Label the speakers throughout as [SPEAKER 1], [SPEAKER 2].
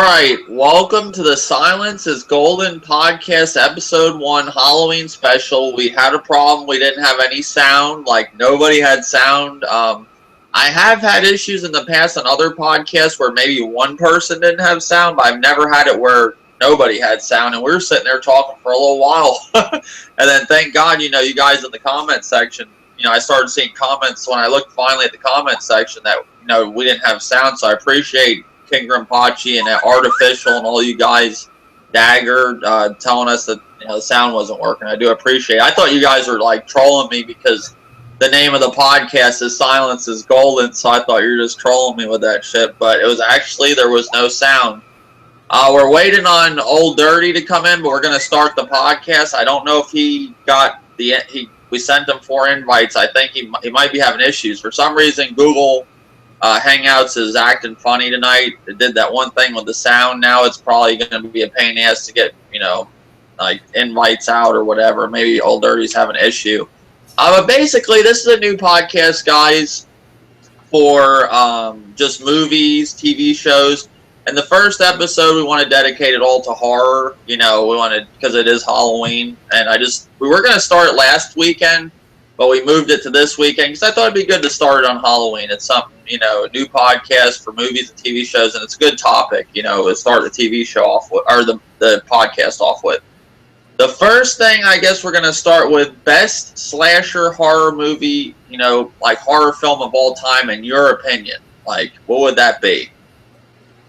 [SPEAKER 1] right, welcome to the Silence is Golden podcast, episode 1, Halloween special. We had a problem. We didn't have any sound. Like, nobody had sound. I have had issues in the past on other podcasts where maybe one person didn't have sound, but I've never had it where nobody had sound, and we were sitting there talking for a little while. And then, thank God, you guys in the comment section, I started seeing comments when I looked finally at the comment section that, we didn't have sound, so I appreciate King Grimpachi and Artificial and all you guys, Dagger, telling us that the sound wasn't working. I do appreciate it. I thought you guys were like trolling me because the name of the podcast is Silence is Golden, so I thought you were just trolling me with that shit. But it was actually, there was no sound. We're waiting on Old Dirty to come in, but we're going to start the podcast. I don't know if he got we sent him 4 invites. I think he might be having issues. For some reason, Google Hangouts is acting funny tonight. It did that one thing with the sound. Now it's probably going to be a pain in the ass to get, like invites out or whatever. Maybe Old Dirty's having an issue. But basically, this is a new podcast, guys, for just movies, TV shows. And the first episode, we want to dedicate it all to horror. We wanted, because it is Halloween. And we were going to start it last weekend, but we moved it to this weekend because I thought it'd be good to start it on Halloween. It's something, a new podcast for movies and TV shows, and it's a good topic, to start the TV show off with, or the podcast off with. The first thing I guess we're going to start with, best slasher horror movie, like horror film of all time, in your opinion. Like, what would that be?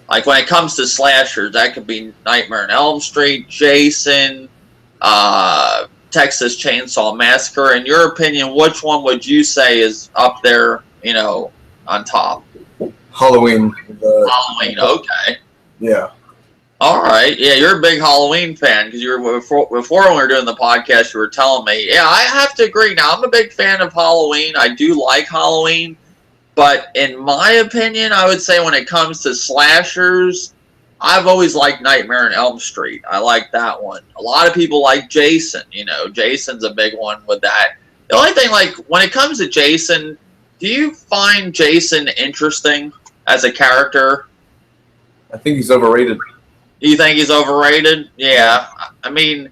[SPEAKER 1] Like, when it comes to slashers, that could be Nightmare on Elm Street, Jason, Texas Chainsaw Massacre. In your opinion, which one would you say is up there, on top?
[SPEAKER 2] Halloween.
[SPEAKER 1] Halloween, okay.
[SPEAKER 2] Yeah.
[SPEAKER 1] All right. Yeah, you're a big Halloween fan because you were before when we were doing the podcast. You were telling me. Yeah, I have to agree. Now, I'm a big fan of Halloween. I do like Halloween, but in my opinion, I would say when it comes to slashers, I've always liked Nightmare on Elm Street. I like that one. A lot of people like Jason. Jason's a big one with that. The only thing, like, when it comes to Jason, do you find Jason interesting as a character?
[SPEAKER 2] I think he's overrated.
[SPEAKER 1] You think he's overrated? Yeah. I mean,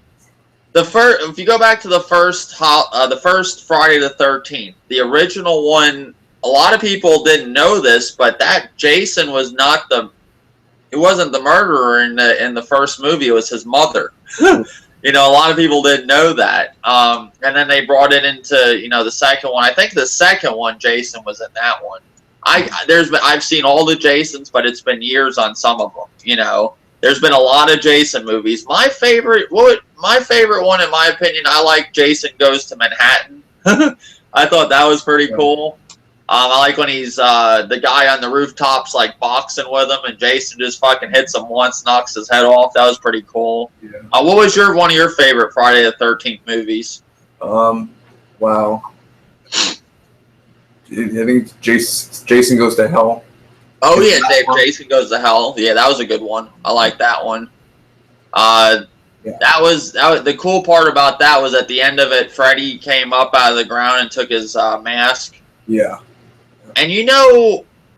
[SPEAKER 1] if you go back to the first Friday the 13th, the original one, a lot of people didn't know this, but that Jason was not he wasn't the murderer in the first movie. It was his mother. A lot of people didn't know that. And then they brought it into, the second one. I think the second one, Jason was in that one. I've seen all the Jasons, but it's been years on some of them. There's been a lot of Jason movies. My favorite one, in my opinion, I like Jason Goes to Manhattan. I thought that was pretty cool. I like when he's the guy on the rooftops, like, boxing with him, and Jason just fucking hits him once, knocks his head off. That was pretty cool. Yeah. What was one of your favorite Friday the 13th movies?
[SPEAKER 2] Wow. I think Jason Goes to Hell.
[SPEAKER 1] Oh, yeah, Jason Goes to Hell. Yeah, that was a good one. I like that one. Yeah. That was the cool part about that was at the end of it, Freddy came up out of the ground and took his mask.
[SPEAKER 2] Yeah.
[SPEAKER 1] And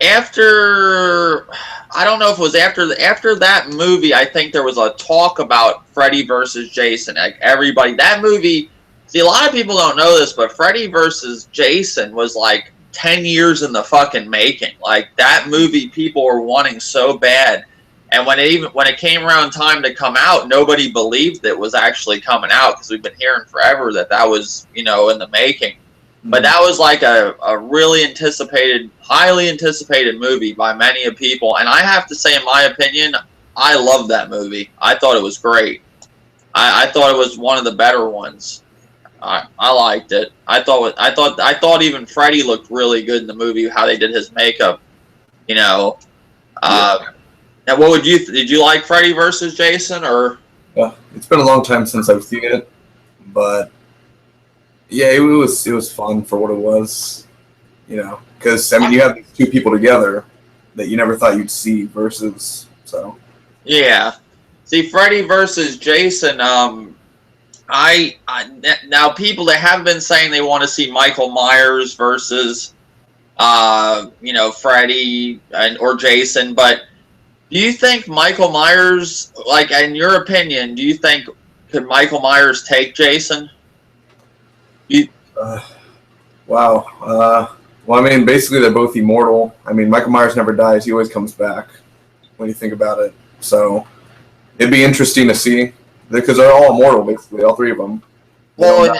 [SPEAKER 1] after, I don't know if it was after that movie, I think there was a talk about Freddy versus Jason. Like, everybody, that movie, see, a lot of people don't know this, but Freddy versus Jason was like 10 years in the fucking making. Like, that movie people were wanting so bad. And when it came around time to come out, nobody believed it was actually coming out because we've been hearing forever that was, in the making. But that was like a really highly anticipated movie by many people. And I have to say, in my opinion, I love that movie. I thought it was great. I thought it was one of the better ones. I liked it. I thought even Freddy looked really good in the movie, how they did his makeup. Yeah. And what did you like Freddy versus Jason, or?
[SPEAKER 2] Yeah, it's been a long time since I've seen it, but yeah, it was fun for what it was, because you have these two people together that you never thought you'd see versus, so.
[SPEAKER 1] Yeah, see, Freddy versus Jason. Now people that have been saying they want to see Michael Myers versus, Freddy or Jason, but Do you think Michael Myers, like in your opinion, do you think could Michael Myers take Jason? You,
[SPEAKER 2] Uh, wow. Well, I mean, basically they're both immortal. I mean, Michael Myers never dies; he always comes back. When you think about it, so it'd be interesting to see because they're all immortal, basically, all three of them.
[SPEAKER 1] well,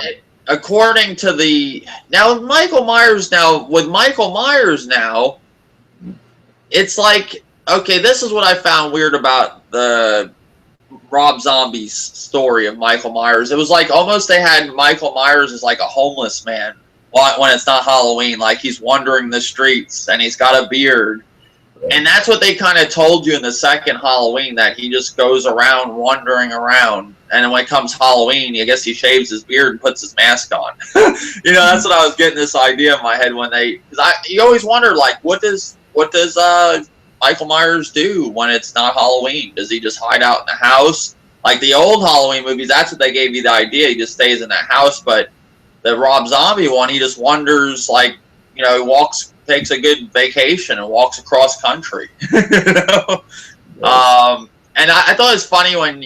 [SPEAKER 1] according to the now Michael Myers with Michael Myers now, it's like okay, this is what I found weird about the Rob Zombie's story of Michael Myers. It was like almost they had Michael Myers as like a homeless man when it's not Halloween, like he's wandering the streets and he's got a beard. And that's what they kind of told you in the second Halloween, that he just goes around wandering around. And then when it comes Halloween, I guess he shaves his beard and puts his mask on. That's what I was getting this idea in my head when you always wonder, like, what does Michael Myers do when it's not Halloween? Does he just hide out in the house? Like the old Halloween movies, that's what they gave you the idea. He just stays in the house. But the Rob Zombie one, he just wanders, like, he takes a good vacation and walks across country. And I thought it was funny when,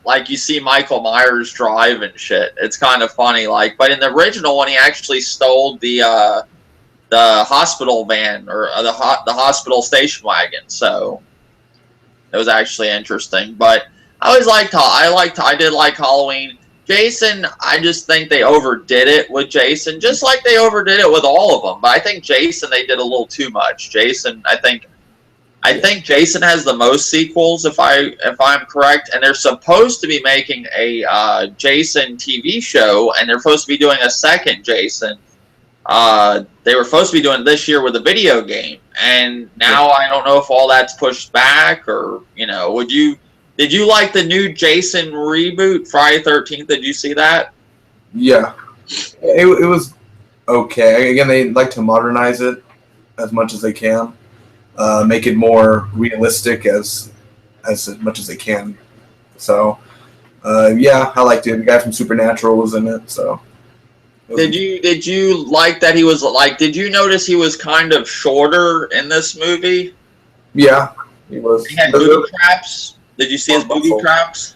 [SPEAKER 1] like you see Michael Myers drive and shit. It's kind of funny. Like, but in the original one, he actually stole the hospital van or the hospital station wagon. So it was actually interesting. But I did like Halloween. Jason, I just think they overdid it with Jason, just like they overdid it with all of them. But I think Jason, they did a little too much. Jason, I think Jason has the most sequels, if I'm correct, and they're supposed to be making a Jason TV show, and they're supposed to be doing a second Jason. They were supposed to be doing it this year with a video game, and now I don't know if all that's pushed back or Did you like the new Jason reboot, Friday 13th? Did you see that?
[SPEAKER 2] Yeah. It was okay. Again, they like to modernize it as much as they can, make it more realistic as much as they can. So, yeah, I liked it. The guy from Supernatural was in it. So,
[SPEAKER 1] did you like that he was like? Did you notice he was kind of shorter in this movie?
[SPEAKER 2] Yeah, he was.
[SPEAKER 1] He had booby traps. Did you see his booby traps?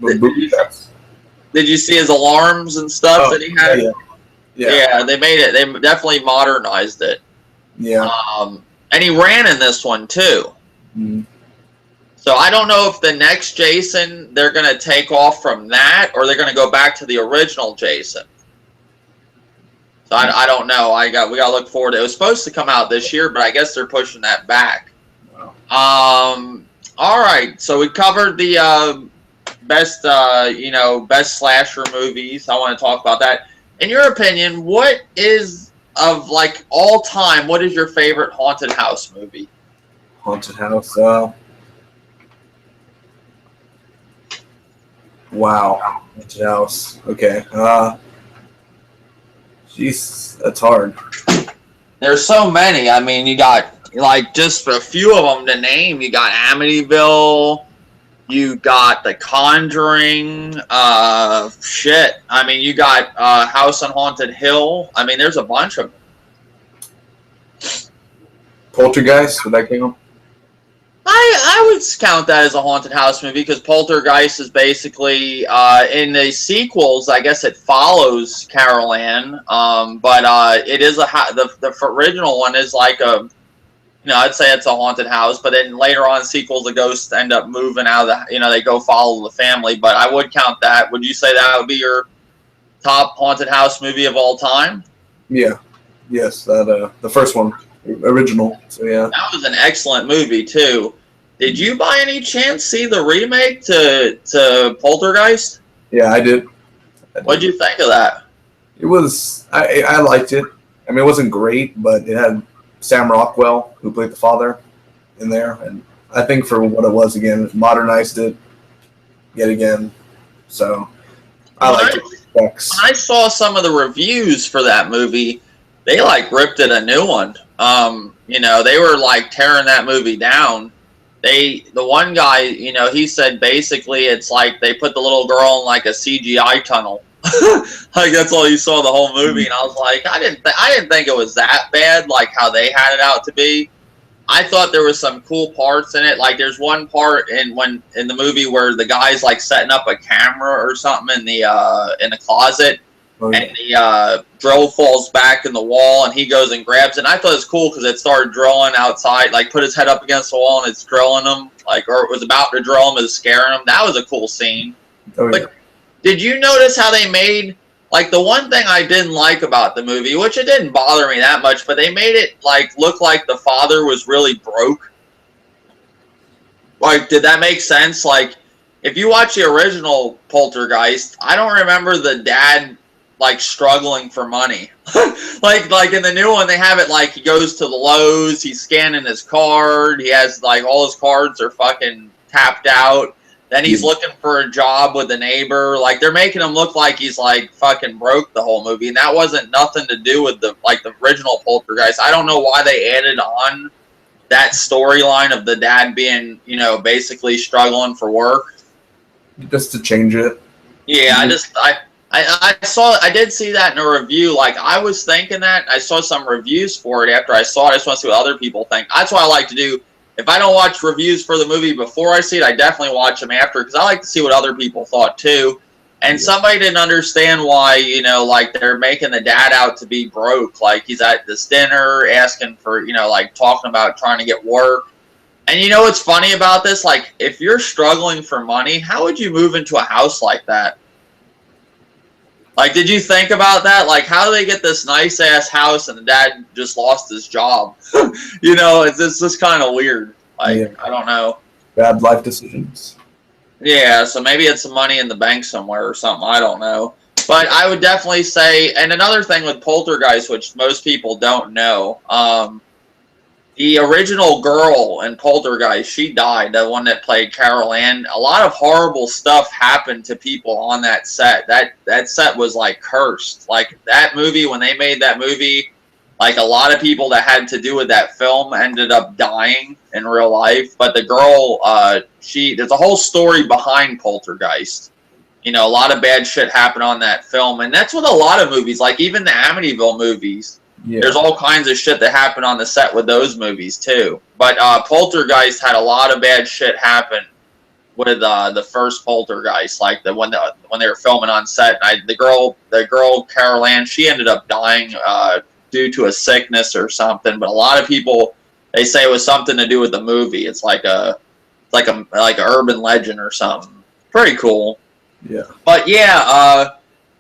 [SPEAKER 1] Did you see his alarms and stuff that he had? Yeah, they made it. They definitely modernized it.
[SPEAKER 2] Yeah.
[SPEAKER 1] And he ran in this one too.
[SPEAKER 2] Mm-hmm.
[SPEAKER 1] So I don't know if the next Jason they're going to take off from that or they're going to go back to the original Jason. So I don't know. We got to look forward to it. It was supposed to come out this year, but I guess they're pushing that back. Wow. All right, so we covered the best slasher movies. I want to talk about that. In your opinion, what is of like all time? What is your favorite haunted house movie?
[SPEAKER 2] Haunted house. Wow, haunted house. Okay. Jeez, that's hard.
[SPEAKER 1] There's so many. I mean, you got. Like, just a few of them to name, you got Amityville, you got The Conjuring, shit. I mean, you got House on Haunted Hill. I mean, there's a bunch of them.
[SPEAKER 2] Poltergeist, would that count?
[SPEAKER 1] I would count that as a haunted house movie because Poltergeist is basically in the sequels. I guess it follows Carol Ann, but it is the original one is like a. I'd say it's a haunted house, but then later on sequels, the ghosts end up moving out of the, they go follow the family. But I would count that. Would you say that would be your top haunted house movie of all time?
[SPEAKER 2] Yeah. Yes. That the first one, original. So yeah.
[SPEAKER 1] That was an excellent movie too. Did you by any chance see the remake to Poltergeist?
[SPEAKER 2] Yeah, I did.
[SPEAKER 1] What'd you think of that?
[SPEAKER 2] It was. I liked it. I mean, it wasn't great, but it had Sam Rockwell, who played the father, in there, and I think for what it was, again, it modernized it yet again. So I liked it. When
[SPEAKER 1] I saw some of the reviews for that movie, they like ripped it a new one. They were like tearing that movie down. The one guy, he said basically it's like they put the little girl in like a CGI tunnel. Like that's all you saw the whole movie, and I was like, I didn't think it was that bad, like how they had it out to be. I thought there was some cool parts in it. Like there's one part in the movie where the guy's like setting up a camera or something in the closet, and the drill falls back in the wall, and he goes and grabs it. And I thought it was cool because it started drilling outside, like put his head up against the wall and it's drilling him, like, or it was about to drill him, it was scaring him. That was a cool scene. But did you notice how they made, like, the one thing I didn't like about the movie, which it didn't bother me that much, but they made it like look like the father was really broke. Like, did that make sense? Like, if you watch the original Poltergeist, I don't remember the dad like struggling for money. like in the new one, they have it like he goes to the Lowe's, he's scanning his card, he has like all his cards are fucking tapped out. Then he's looking for a job with a neighbor. Like they're making him look like he's like fucking broke the whole movie, and that wasn't nothing to do with the original Poltergeist. I don't know why they added on that storyline of the dad being, you know, basically struggling for work.
[SPEAKER 2] Just to change it.
[SPEAKER 1] Yeah, I did see that in a review. Like I was thinking that I saw some reviews for it after I saw it. I just want to see what other people think. That's what I like to do. If I don't watch reviews for the movie before I see it, I definitely watch them after because I like to see what other people thought too. And somebody didn't understand why, you know, like they're making the dad out to be broke. Like he's at this dinner asking for, you know, like talking about trying to get work. And you know what's funny about this? Like if you're struggling for money, how would you move into a house like that? Like, did you think about that? Like, how do they get this nice-ass house and the dad just lost his job? You know, it's just kind of weird. Like, yeah. I don't know.
[SPEAKER 2] Bad life decisions.
[SPEAKER 1] Yeah, so maybe it's some money in the bank somewhere or something. I don't know. But I would definitely say, and another thing with Poltergeist, which most people don't know, the original girl in Poltergeist, she died, the one that played Carol Ann. A lot of horrible stuff happened to people on that set. That set was like cursed. Like that movie, when they made that movie, like a lot of people that had to do with that film ended up dying in real life. But the girl, there's a whole story behind Poltergeist. You know, a lot of bad shit happened on that film. And that's with a lot of movies, like even the Amityville movies. Yeah. There's all kinds of shit that happened on the set with those movies too. But Poltergeist had a lot of bad shit happen with the first Poltergeist, like when they were filming on set. The girl Carol Ann, she ended up dying due to a sickness or something. But a lot of people, they say it was something to do with the movie. It's like an urban legend or something. Pretty cool.
[SPEAKER 2] Yeah.
[SPEAKER 1] But yeah.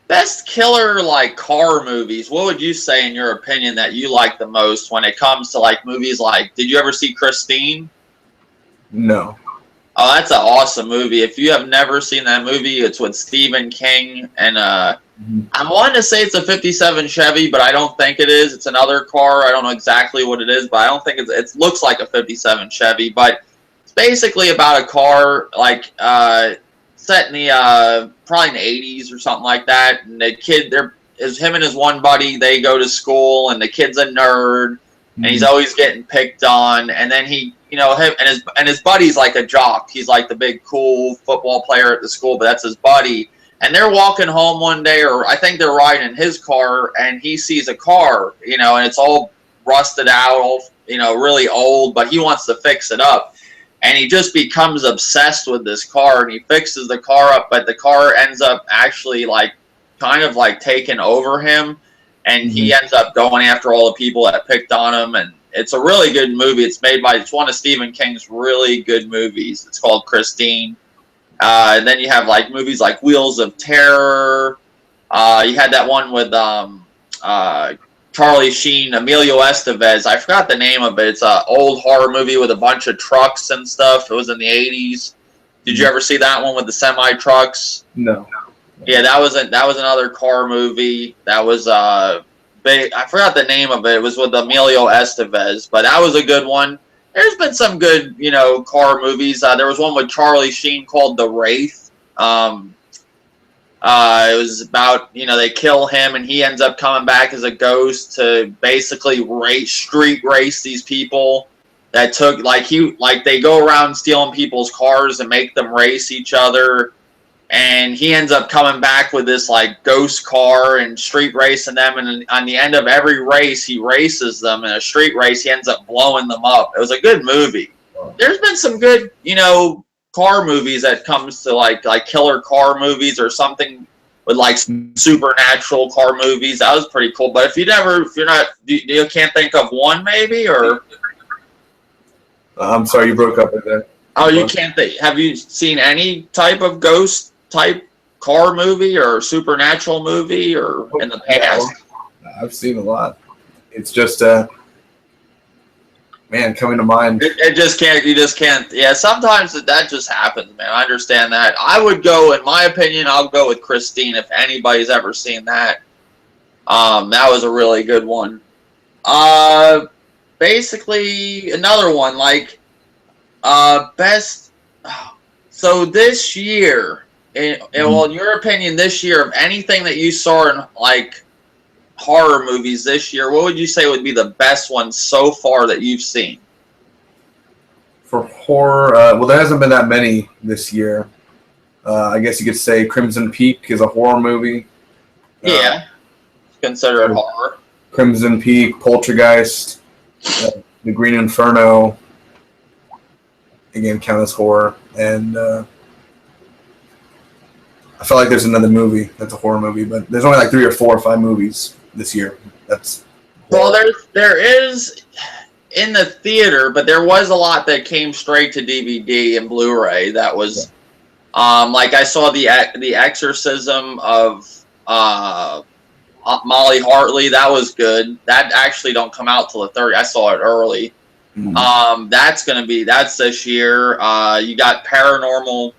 [SPEAKER 1] Best killer, like, car movies, what would you say, in your opinion, that you like the most when it comes to, like, movies like, did you ever see Christine?
[SPEAKER 2] No.
[SPEAKER 1] Oh, that's an awesome movie. If you have never seen that movie, it's with Stephen King, and I wanted to say it's a 57 Chevy, but I don't think it is. It's another car. I don't know exactly what it is, but I don't think it looks like a 57 Chevy, but it's basically about a car, like, set in the probably in the 80s or something like that, and the kid is him and his one buddy, they go to school, and the kid's a nerd, and he's always getting picked on, and then he, you know, him and his buddy's like a jock. He's like the big cool football player at the school, but that's his buddy. And they're walking home one day, or I think they're riding in his car, and he sees a car, you know, and it's all rusted out, you know, really old, but he wants to fix it up. And he just becomes obsessed with this car, and he fixes the car up, but the car ends up actually, like, kind of, like, taking over him, and he ends up going after all the people that picked on him, and it's a really good movie. It's one of Stephen King's really good movies. It's called Christine. And then you have, like, movies like Wheels of Terror. You had that one with Charlie Sheen, Emilio Estevez. I forgot the name of it. It's an old horror movie with a bunch of trucks and stuff. It was in the 80s. Did you ever see that one with the semi trucks?
[SPEAKER 2] No.
[SPEAKER 1] Yeah, that was another car movie. That was big. I forgot the name of it. It was with Emilio Estevez, but that was a good one. There's been some good, you know, car movies. There was one with Charlie Sheen called The Wraith. It was about, you know, they kill him and he ends up coming back as a ghost to basically street race these people that took, they go around stealing people's cars and make them race each other. and he ends up coming back with this like ghost car and street racing them, and on the end of every race he races them in a street race. He ends up blowing them up. It was a good movie. There's been some good, car movies that comes to like killer car movies or something with like supernatural car movies. That was pretty cool. But if you can't think of one maybe, or
[SPEAKER 2] I'm sorry, you broke up there.
[SPEAKER 1] Oh, you can't think. Have you seen any type of ghost type car movie or supernatural movie or in the past?
[SPEAKER 2] I've seen a lot. It's just man, coming to mind.
[SPEAKER 1] It just can't. You just can't. Yeah, sometimes that just happens, man. I understand that. I would go, in my opinion, I'll go with Christine if anybody's ever seen that. That was a really good one. Basically, another one like best. So this year, well, in your opinion, this year of anything that you saw in like horror movies this year, what would you say would be the best one so far that you've seen?
[SPEAKER 2] For horror, well, there hasn't been that many this year. I guess you could say Crimson Peak is a horror movie.
[SPEAKER 1] Yeah, consider it horror.
[SPEAKER 2] Crimson Peak, Poltergeist, The Green Inferno, again, count as horror. And I feel like there's another movie that's a horror movie, but there's only like 3 or 4 or 5 movies this year.
[SPEAKER 1] Well, there is in the theater, but there was a lot that came straight to DVD and Blu-ray. That was like I saw the Exorcism of Molly Hartley. That was good. That actually don't come out till the 30th. I saw it early. Mm-hmm. That's this year. You got Paranormal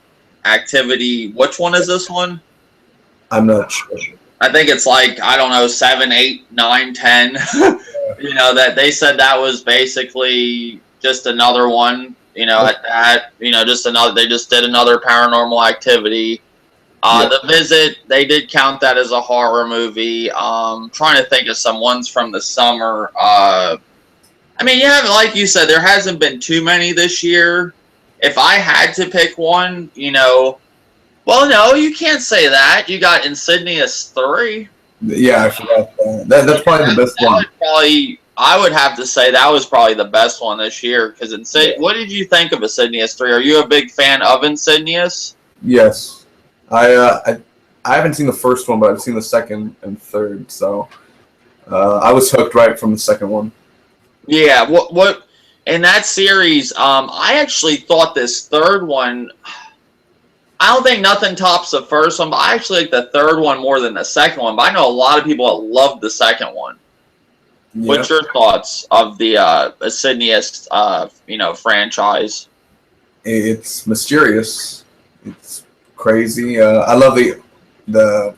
[SPEAKER 1] Activity. Which one is this one?
[SPEAKER 2] I'm not sure.
[SPEAKER 1] I think it's like, I don't know, 7, 8, 9, 10. That they said that was basically just another one, at that, just another, they just did another Paranormal Activity. The Visit, they did count that as a horror movie. Trying to think of some ones from the summer. Like you said, there hasn't been too many this year. If I had to pick one, well, no, you can't say that. You got Insidious 3.
[SPEAKER 2] Yeah, I forgot that. That's probably the best one.
[SPEAKER 1] I would have to say that was probably the best one this year. Because What did you think of Insidious 3? Are you a big fan of Insidious?
[SPEAKER 2] Yes. I haven't seen the first one, but I've seen the second and third. So I was hooked right from the second one. Yeah.
[SPEAKER 1] What in that series? I actually thought this third one. I don't think nothing tops the first one, but I actually like the third one more than the second one. But I know a lot of people that love the second one. Yeah. What's your thoughts of the Insidious, franchise?
[SPEAKER 2] It's mysterious. It's crazy. I love the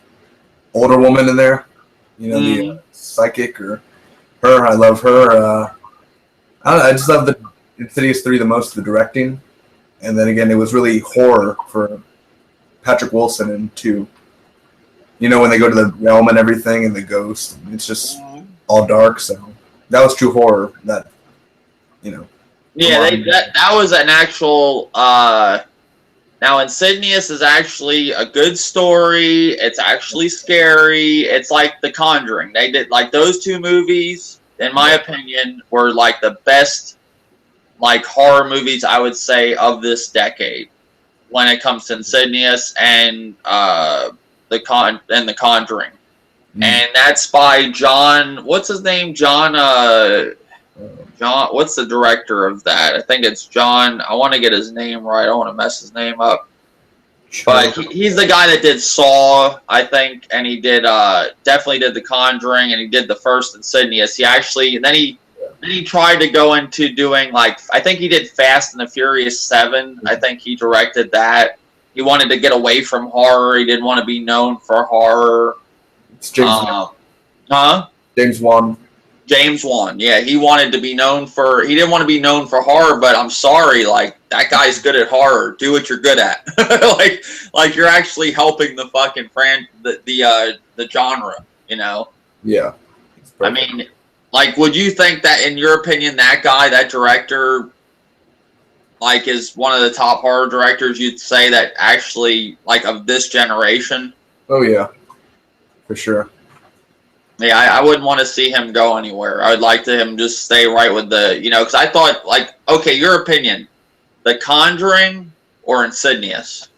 [SPEAKER 2] older woman in there. The psychic or her. I love her. I just love the Insidious 3 the most, the directing, and then again, it was really horror for Patrick Wilson and 2. When they go to the realm and everything and the ghost, it's just all dark. So that was true horror. That. Yeah,
[SPEAKER 1] that was an actual. Now, Insidious is actually a good story. It's actually scary. It's like The Conjuring. They did like those 2 movies, in my opinion, were like the best like horror movies I would say of this decade when it comes to Insidious and The Conjuring. And that's by John. What's his name? John. What's the director of that? I think it's John. I want to get his name right. I don't want to mess his name up. But he's the guy that did Saw, I think, and he did definitely did The Conjuring, and he did the first Insidious. And then he tried to go into doing I think he did Fast and the Furious 7. I think he directed that. He wanted to get away from horror. He didn't want to be known for horror.
[SPEAKER 2] It's James. James Wan.
[SPEAKER 1] James Wan, yeah, he wanted to be known for. He didn't want to be known for horror, but I'm sorry, that guy's good at horror. Do what you're good at. like you're actually helping the fucking the genre,
[SPEAKER 2] Yeah.
[SPEAKER 1] Would you think that, in your opinion, that guy, that director, like is one of the top horror directors you'd say that actually like of this generation?
[SPEAKER 2] Oh yeah, for sure.
[SPEAKER 1] Yeah, I wouldn't want to see him go anywhere. I would like to him just stay right with the, because I thought, like, okay, your opinion, The Conjuring or Insidious?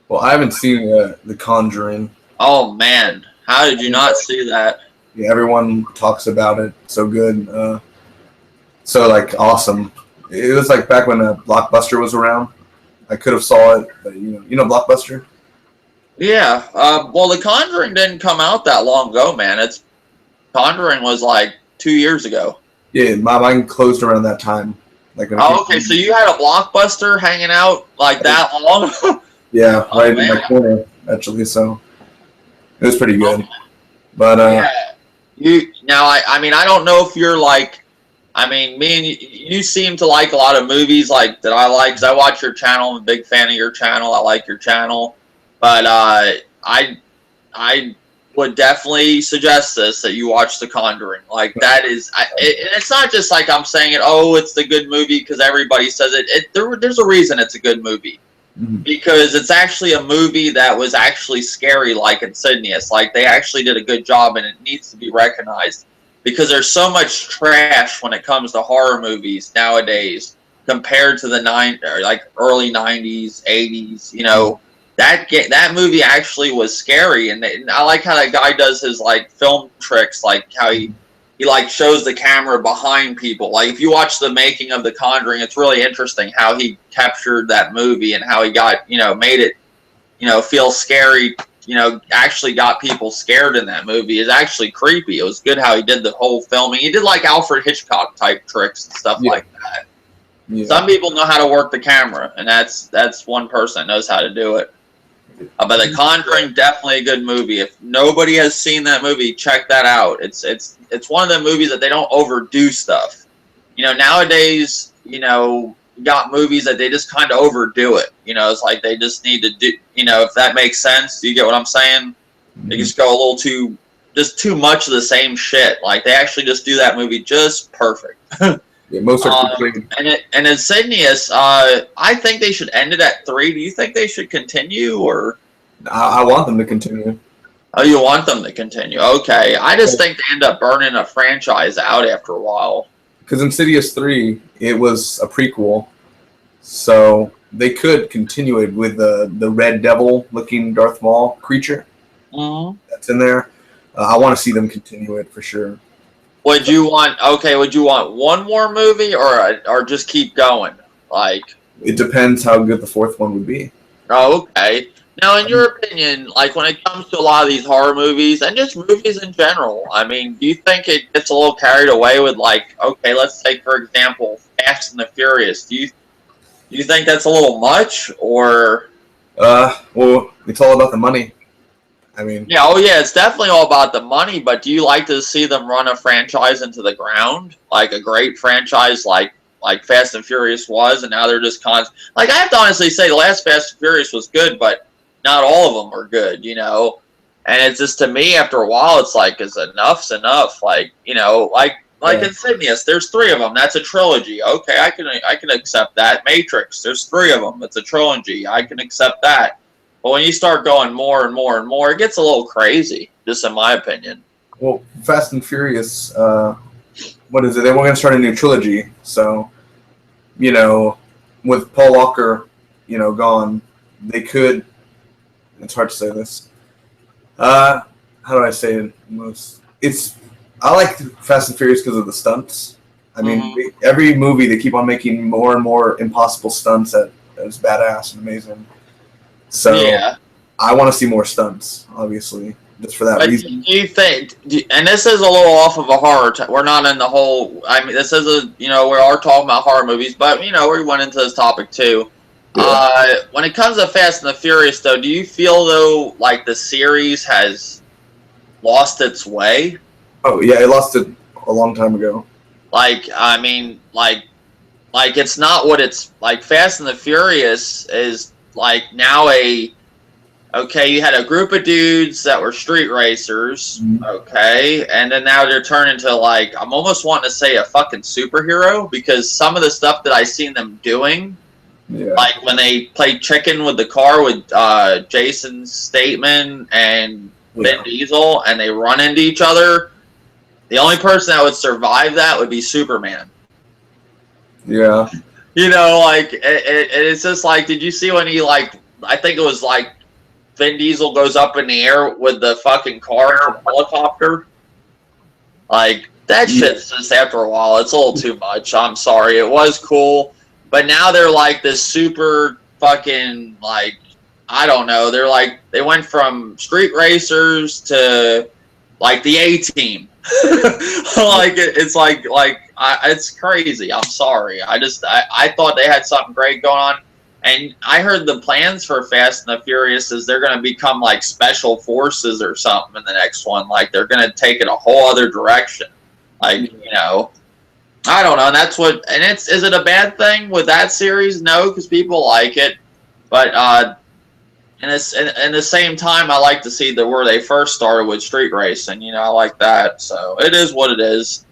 [SPEAKER 2] Well, I haven't seen The Conjuring.
[SPEAKER 1] Oh, man. How did you not see that?
[SPEAKER 2] Yeah, everyone talks about it. So good. So, like, awesome. It was like back when Blockbuster was around. I could have saw it, but you know Blockbuster?
[SPEAKER 1] Yeah. Well, The Conjuring didn't come out that long ago, man. Conjuring was like 2 years ago.
[SPEAKER 2] Yeah, mine closed around that time. Like,
[SPEAKER 1] Oh, okay. So you had a Blockbuster hanging out like that long?
[SPEAKER 2] Yeah,
[SPEAKER 1] Oh,
[SPEAKER 2] right
[SPEAKER 1] man.
[SPEAKER 2] in my corner, actually. So it was pretty good. But
[SPEAKER 1] yeah. I mean, I don't know if you're like, I mean, me and you seem to like a lot of movies like that I like, because I watch your channel. I'm a big fan of your channel. I like your channel. But I would definitely suggest that you watch The Conjuring. Like, that is, and it's not just like I'm saying it, oh, it's the good movie because everybody says it. There's a reason it's a good movie.
[SPEAKER 2] mhm.
[SPEAKER 1] Because it's actually a movie that was actually scary, like Insidious. Like, they actually did a good job, and it needs to be recognized. Because there's so much trash when it comes to horror movies nowadays compared to the early 90s, 80s, That movie actually was scary, and I like how that guy does his like film tricks, like how he like shows the camera behind people. Like, if you watch the making of The Conjuring, it's really interesting how he captured that movie and how he got made it feel scary. Actually got people scared in that movie. It's actually creepy. It was good how he did the whole filming. He did like Alfred Hitchcock type tricks and stuff like that.
[SPEAKER 2] Yeah.
[SPEAKER 1] Some people know how to work the camera, and that's one person that knows how to do it. But The Conjuring, definitely a good movie. If nobody has seen that movie, check that out. It's one of the movies that they don't overdo stuff. Nowadays, you got movies that they just kind of overdo it. It's like they just need to do, if that makes sense. Do you get what I'm saying? They just go a little too much of the same shit. Like, they actually just do that movie just perfect.
[SPEAKER 2] Yeah, most are
[SPEAKER 1] and Insidious, I think they should end it at 3. Do you think they should continue, or?
[SPEAKER 2] I want them to continue.
[SPEAKER 1] Oh, you want them to continue? Okay. I just think they end up burning a franchise out after a while.
[SPEAKER 2] Because Insidious 3, it was a prequel, so they could continue it with the Red Devil-looking Darth Maul creature that's in there. I want to see them continue it for sure.
[SPEAKER 1] Would you want one more movie or just keep going? Like,
[SPEAKER 2] it depends how good the fourth one would be.
[SPEAKER 1] Oh, okay. Now, in your opinion, like when it comes to a lot of these horror movies and just movies in general, I mean, do you think it gets a little carried away with, like, okay, let's take, for example, Fast and the Furious. Do you think that's a little much, or?
[SPEAKER 2] Well, it's all about the money. I mean,
[SPEAKER 1] yeah, it's definitely all about the money, but do you like to see them run a franchise into the ground? Like a great franchise like Fast and Furious was, and now they're just like, I have to honestly say the last Fast and Furious was good, but not all of them are good, And it's just, to me, after a while, it's like, enough's enough. Like, Insidious, there's 3 of them. That's a trilogy. Okay, I can accept that. Matrix, there's 3 of them. It's a trilogy. I can accept that. But when you start going more and more and more, it gets a little crazy, just in my opinion.
[SPEAKER 2] Well, Fast and Furious, what is it? They were going to start a new trilogy. So, with Paul Walker, gone, they could. It's hard to say this. How do I say it? I like Fast and Furious because of the stunts. I mean, every movie they keep on making more and more impossible stunts that is badass and amazing. So yeah. I want to see more stunts, obviously, just for that reason.
[SPEAKER 1] Do you think, and this is a little off of a horror, we're not in the whole, I mean, this is we are talking about horror movies, but, we went into this topic too. Yeah. When it comes to Fast and the Furious, though, do you feel, though, like the series has lost its way?
[SPEAKER 2] Oh, yeah, it lost it a long time ago.
[SPEAKER 1] Like, I mean, like it's not what it's, like, Fast and the Furious is, like, now you had a group of dudes that were street racers, okay, and then now they're turning to, like, I'm almost wanting to say a fucking superhero, because some of the stuff that I seen them doing
[SPEAKER 2] Yeah.
[SPEAKER 1] Like when they play chicken with the car with Jason Statham and Vin Diesel, and they run into each other. The only person that would survive that would be Superman.
[SPEAKER 2] Yeah.
[SPEAKER 1] You know, like it's just like, did you see when he like? I think it was like Vin Diesel goes up in the air with the fucking car to the helicopter. Like that shit's just after a while, it's a little too much. I'm sorry, it was cool, but now they're like this super fucking like, I don't know. They're like, they went from street racers to like the A-Team. Like it's like it's crazy. I'm sorry. I thought they had something great going on, and I heard the plans for Fast and the Furious is they're going to become like special forces or something in the next one. Like they're going to take it a whole other direction. Like, you know, I don't know. And that's what. And is it a bad thing with that series? No, because people like it, but and it's in the same time, I like to see where they first started with street racing. You know, I like that. So it is what it is.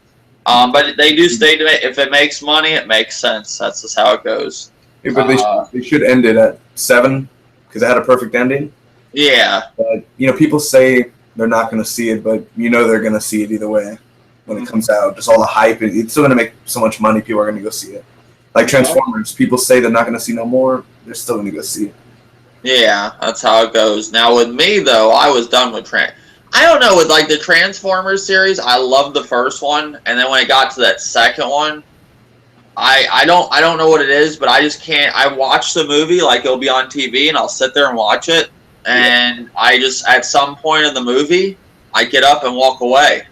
[SPEAKER 1] But they do state if it makes money, it makes sense. That's just how it goes.
[SPEAKER 2] Yeah, but they should end it at 7 because it had a perfect ending.
[SPEAKER 1] Yeah.
[SPEAKER 2] But you know, people say they're not going to see it, but you know they're going to see it either way when it comes out. Just all the hype. It's still going to make so much money. People are going to go see it. Like Transformers, people say they're not going to see no more. They're still going to go see it.
[SPEAKER 1] Yeah, that's how it goes. Now with me though, I was done with I don't know, with like the Transformers series, I loved the first one, and then when it got to that second one, I don't know what it is, but I just can't. I watch the movie, like it'll be on TV, and I'll sit there and watch it, and I just at some point in the movie, I get up and walk away,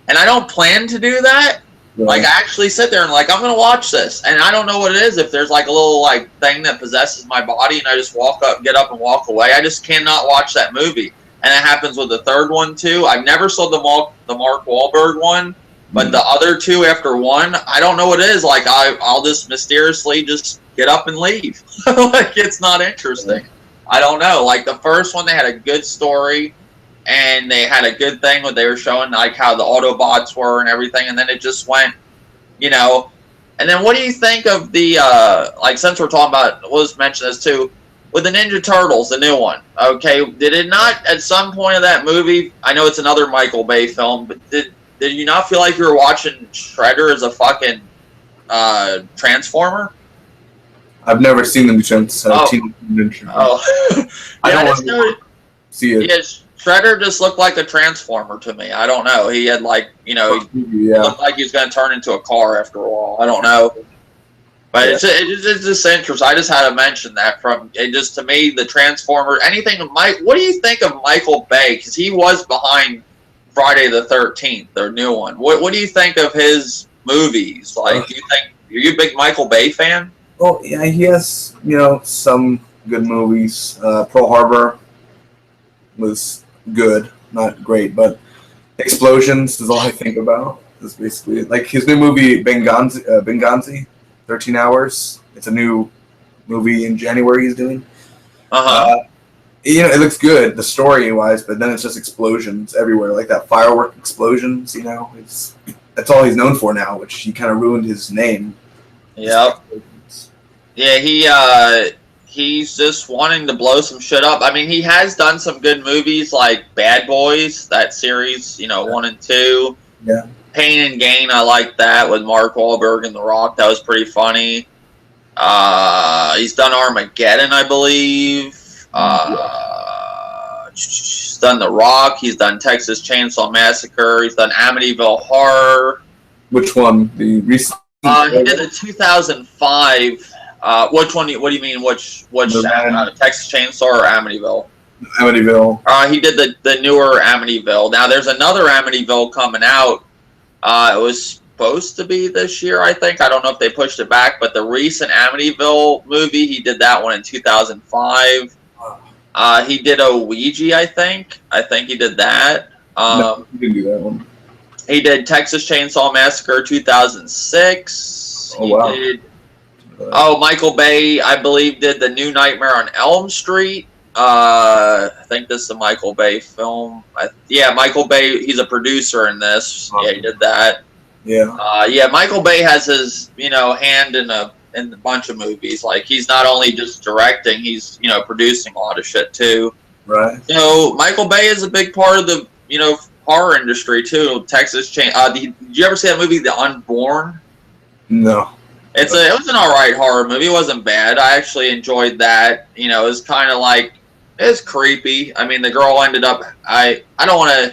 [SPEAKER 1] and I don't plan to do that. Yeah. Like I actually sit there and like I'm gonna watch this, and I don't know what it is. If there's like a little like thing that possesses my body, and I just get up and walk away. I just cannot watch that movie, and it happens with the third one too. I've never saw the Mark Wahlberg one, but the other two after one, I don't know what it is. Like I'll just mysteriously just get up and leave. Like it's not interesting. I don't know. Like the first one, they had a good story. And they had a good thing when they were showing like how the Autobots were and everything, and then it just went, you know. And then what do you think of the like since we're talking about, we'll just mention this too, with the Ninja Turtles, the new one. Okay, did it not at some point of that movie? I know it's another Michael Bay film, but did you not feel like you were watching Shredder as a fucking Transformer?
[SPEAKER 2] I've never seen the new Teenage Ninja.
[SPEAKER 1] Oh,
[SPEAKER 2] I don't want to see it.
[SPEAKER 1] Yes. Shredder just looked like a Transformer to me. I don't know. He had like, you know, he looked like he was going to turn into a car after a while. I don't know. But it's just interesting. I just had to mention that to me, the Transformer, anything of Mike. What do you think of Michael Bay? Because he was behind Friday the 13th, their new one. What do you think of his movies? Like, are you a big Michael Bay fan?
[SPEAKER 2] Oh, yeah, he has, you know, some good movies. Pearl Harbor was good, not great, but explosions is all I think about. It's basically like his new movie Benghazi, 13 Hours. It's a new movie in January he's doing. You know, it looks good, the story wise, but then it's just explosions everywhere, like that firework explosions. You know, that's all he's known for now, which he kind of ruined his name.
[SPEAKER 1] Yep. Yeah, he's just wanting to blow some shit up. I mean, he has done some good movies like Bad Boys, that series, you know, 1 and 2.
[SPEAKER 2] Yeah.
[SPEAKER 1] Pain and Gain, I like that with Mark Wahlberg and The Rock. That was pretty funny. He's done Armageddon, I believe. He's done The Rock. He's done Texas Chainsaw Massacre. He's done Amityville Horror.
[SPEAKER 2] Which one? The recent?
[SPEAKER 1] He did the 2005. Which one? What do you mean? Which Texas Chainsaw or Amityville?
[SPEAKER 2] Amityville.
[SPEAKER 1] He did the newer Amityville. Now there's another Amityville coming out. It was supposed to be this year, I think. I don't know if they pushed it back, but the recent Amityville movie, he did that one in 2005. He did a Ouija, I think. I think he did that.
[SPEAKER 2] No, he didn't do that one.
[SPEAKER 1] He did Texas Chainsaw Massacre 2006.
[SPEAKER 2] Oh, wow.
[SPEAKER 1] He did. Michael Bay, I believe, did the new Nightmare on Elm Street. I think this is a Michael Bay film. Michael Bay, he's a producer in this. Yeah, he did that.
[SPEAKER 2] Yeah.
[SPEAKER 1] Michael Bay has his, you know, hand in a in a bunch of movies. Like he's not only just directing, he's producing a lot of shit too.
[SPEAKER 2] Right.
[SPEAKER 1] So Michael Bay is a big part of the horror industry too. Texas Chain. Did you ever see that movie, The Unborn?
[SPEAKER 2] No.
[SPEAKER 1] It was an alright horror movie. It wasn't bad. I actually enjoyed that. It was kind of like, it's creepy. I mean, the girl ended up. I don't know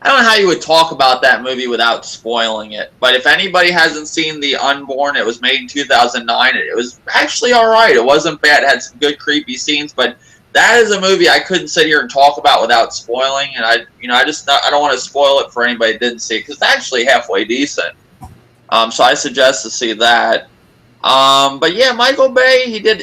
[SPEAKER 1] how you would talk about that movie without spoiling it. But if anybody hasn't seen The Unborn, it was made in 2009. It was actually all right. It wasn't bad. It had some good creepy scenes, but that is a movie I couldn't sit here and talk about without spoiling. And I don't want to spoil it for anybody that didn't see it, because it's actually halfway decent. So I suggest to see that. But yeah, Michael Bay, he did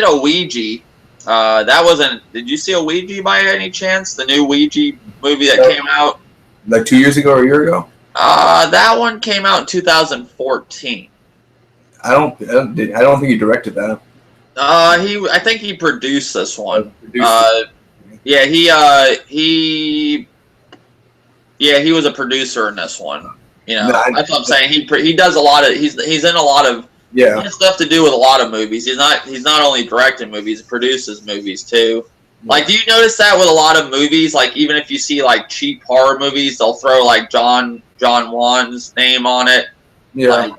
[SPEAKER 1] a Ouija. That wasn't. Did you see a Ouija by any chance? The new Ouija movie that came out
[SPEAKER 2] like 2 years ago or a year ago.
[SPEAKER 1] That one came out in 2014.
[SPEAKER 2] I don't think he directed that.
[SPEAKER 1] I think he produced this one. He was a producer in this one. That's what I'm saying. He does a lot of. He's in a lot of.
[SPEAKER 2] Yeah.
[SPEAKER 1] He has stuff to do with a lot of movies. He's not only directing movies, he produces movies too. Like, do you notice that with a lot of movies? Like, even if you see like cheap horror movies, they'll throw like John Wan's name on it.
[SPEAKER 2] Yeah.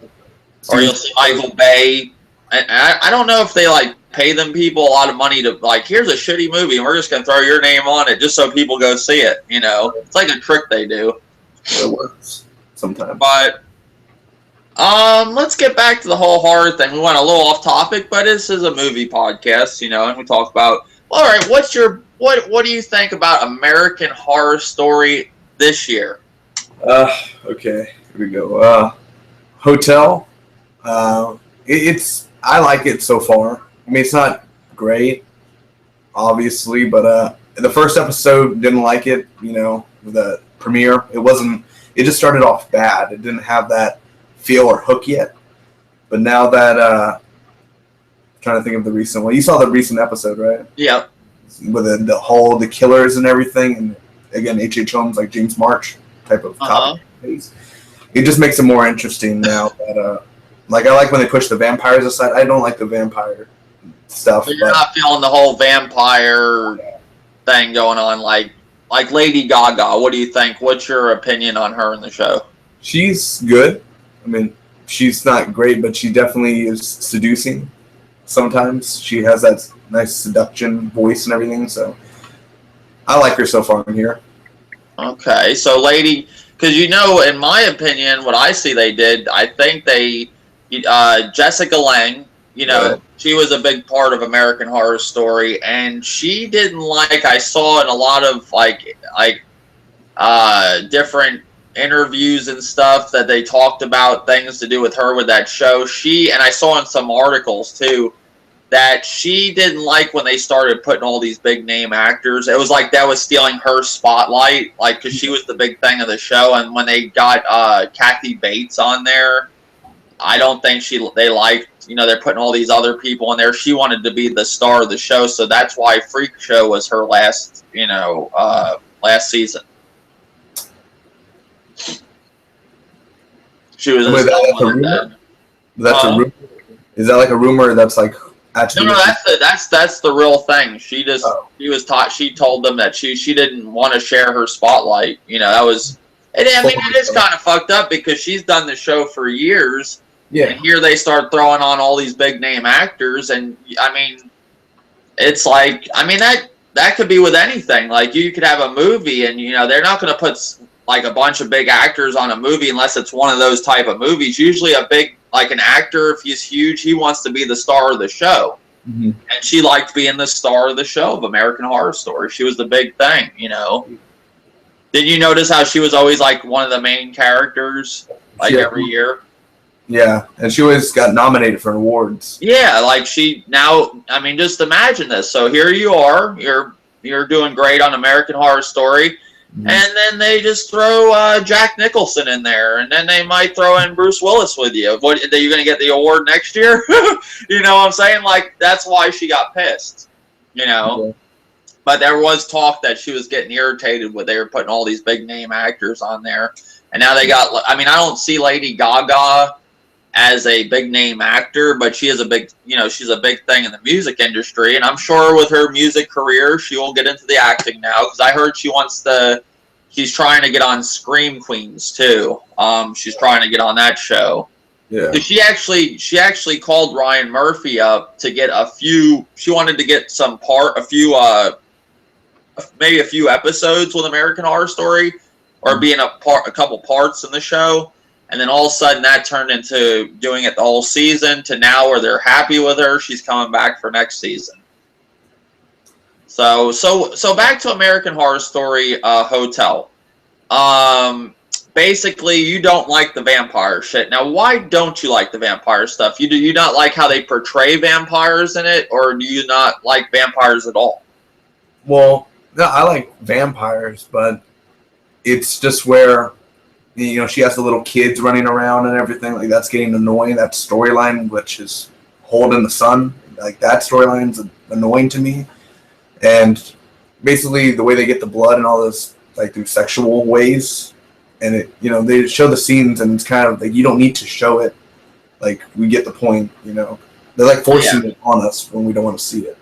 [SPEAKER 1] Or you'll see Michael Bay. I don't know if they like pay them people a lot of money to like, here's a shitty movie and we're just gonna throw your name on it just so people go see it. It's like a trick they do.
[SPEAKER 2] It works sometimes.
[SPEAKER 1] But let's get back to the whole horror thing. We went a little off topic, but this is a movie podcast, and we talk about. All right, what do you think about American Horror Story this year?
[SPEAKER 2] Okay, here we go. Hotel. I like it so far. I mean, it's not great, obviously, but the first episode didn't like it. The premiere, it wasn't. It just started off bad. It didn't have that feel or hook yet. But now that I'm trying to think of the recent one. You saw the recent episode, right?
[SPEAKER 1] Yeah.
[SPEAKER 2] With the killers and everything, and again, H.H. Holmes, like James March type of cop. It just makes it more interesting now that like, I like when they push the vampires aside. I don't like the vampire stuff.
[SPEAKER 1] But you're not feeling the whole vampire thing going on, like Lady Gaga. What do you think? What's your opinion on her in the show?
[SPEAKER 2] She's good. I mean, she's not great, but she definitely is seducing. Sometimes she has that nice seduction voice and everything. So I like her so far in here. Okay,
[SPEAKER 1] so Lady, because in my opinion, what I see they did, I think they, Jessica Lange, she was a big part of American Horror Story, and she didn't like. I saw in a lot of different interviews and stuff that they talked about things to do with her with that show. And I saw in some articles too that she didn't like when they started putting all these big name actors. It was like that was stealing her spotlight, like, because she was the big thing of the show. And when they got Kathy Bates on there, I don't think they liked, they're putting all these other people in there. She wanted to be the star of the show, so that's why Freak Show was her last season. She was.
[SPEAKER 2] Wait, that's a rumor? That's a rumor. Is that like a rumor that's like actually?
[SPEAKER 1] No, that's the real thing. She just she told them that she didn't want to share her spotlight. That was. And I mean, it is kind of fucked up because she's done the show for years. Yeah. And here they start throwing on all these big name actors, and I mean, it's like, I mean, that could be with anything. Like, you could have a movie, and they're not going to put like a bunch of big actors on a movie unless it's one of those type of movies. Usually a big, like an actor, if he's huge, he wants to be the star of the show. Mm-hmm. And she liked being the star of the show of American Horror Story. She was the big thing, Did you notice how she was always like one of the main characters, like every year?
[SPEAKER 2] Yeah, and she always got nominated for awards. Yeah,
[SPEAKER 1] like I mean, just imagine this. So here you are, you're doing great on American Horror Story. Mm-hmm. And then they just throw Jack Nicholson in there, and then they might throw in Bruce Willis with you. What, are you going to get the award next year? You know what I'm saying? Like, that's why she got pissed, Yeah. But there was talk that she was getting irritated when they were putting all these big name actors on there. And now they got, I mean, I don't see Lady Gaga as a big name actor, but she is a big, she's a big thing in the music industry. And I'm sure with her music career, she will get into the acting now, because I heard she's trying to get on Scream Queens too. She's trying to get on that show.
[SPEAKER 2] Yeah.
[SPEAKER 1] She actually called Ryan Murphy up to get she wanted to get maybe a few episodes with American Horror Story, or being a couple parts in the show. And then all of a sudden that turned into doing it the whole season, to now where they're happy with her. She's coming back for next season. So back to American Horror Story Hotel. Basically, you don't like the vampire shit. Now, why don't you like the vampire stuff? Do you not like how they portray vampires in it, or do you not like vampires at all?
[SPEAKER 2] Well, no, I like vampires, but it's just where, she has the little kids running around and everything. Like, that's getting annoying. That storyline, which is Hold in the Sun, like, that storyline's annoying to me. And basically, the way they get the blood and all this, like, through sexual ways, and they show the scenes, and it's kind of like, you don't need to show it. Like, we get the point, They're like forcing it on us when we don't want to see it.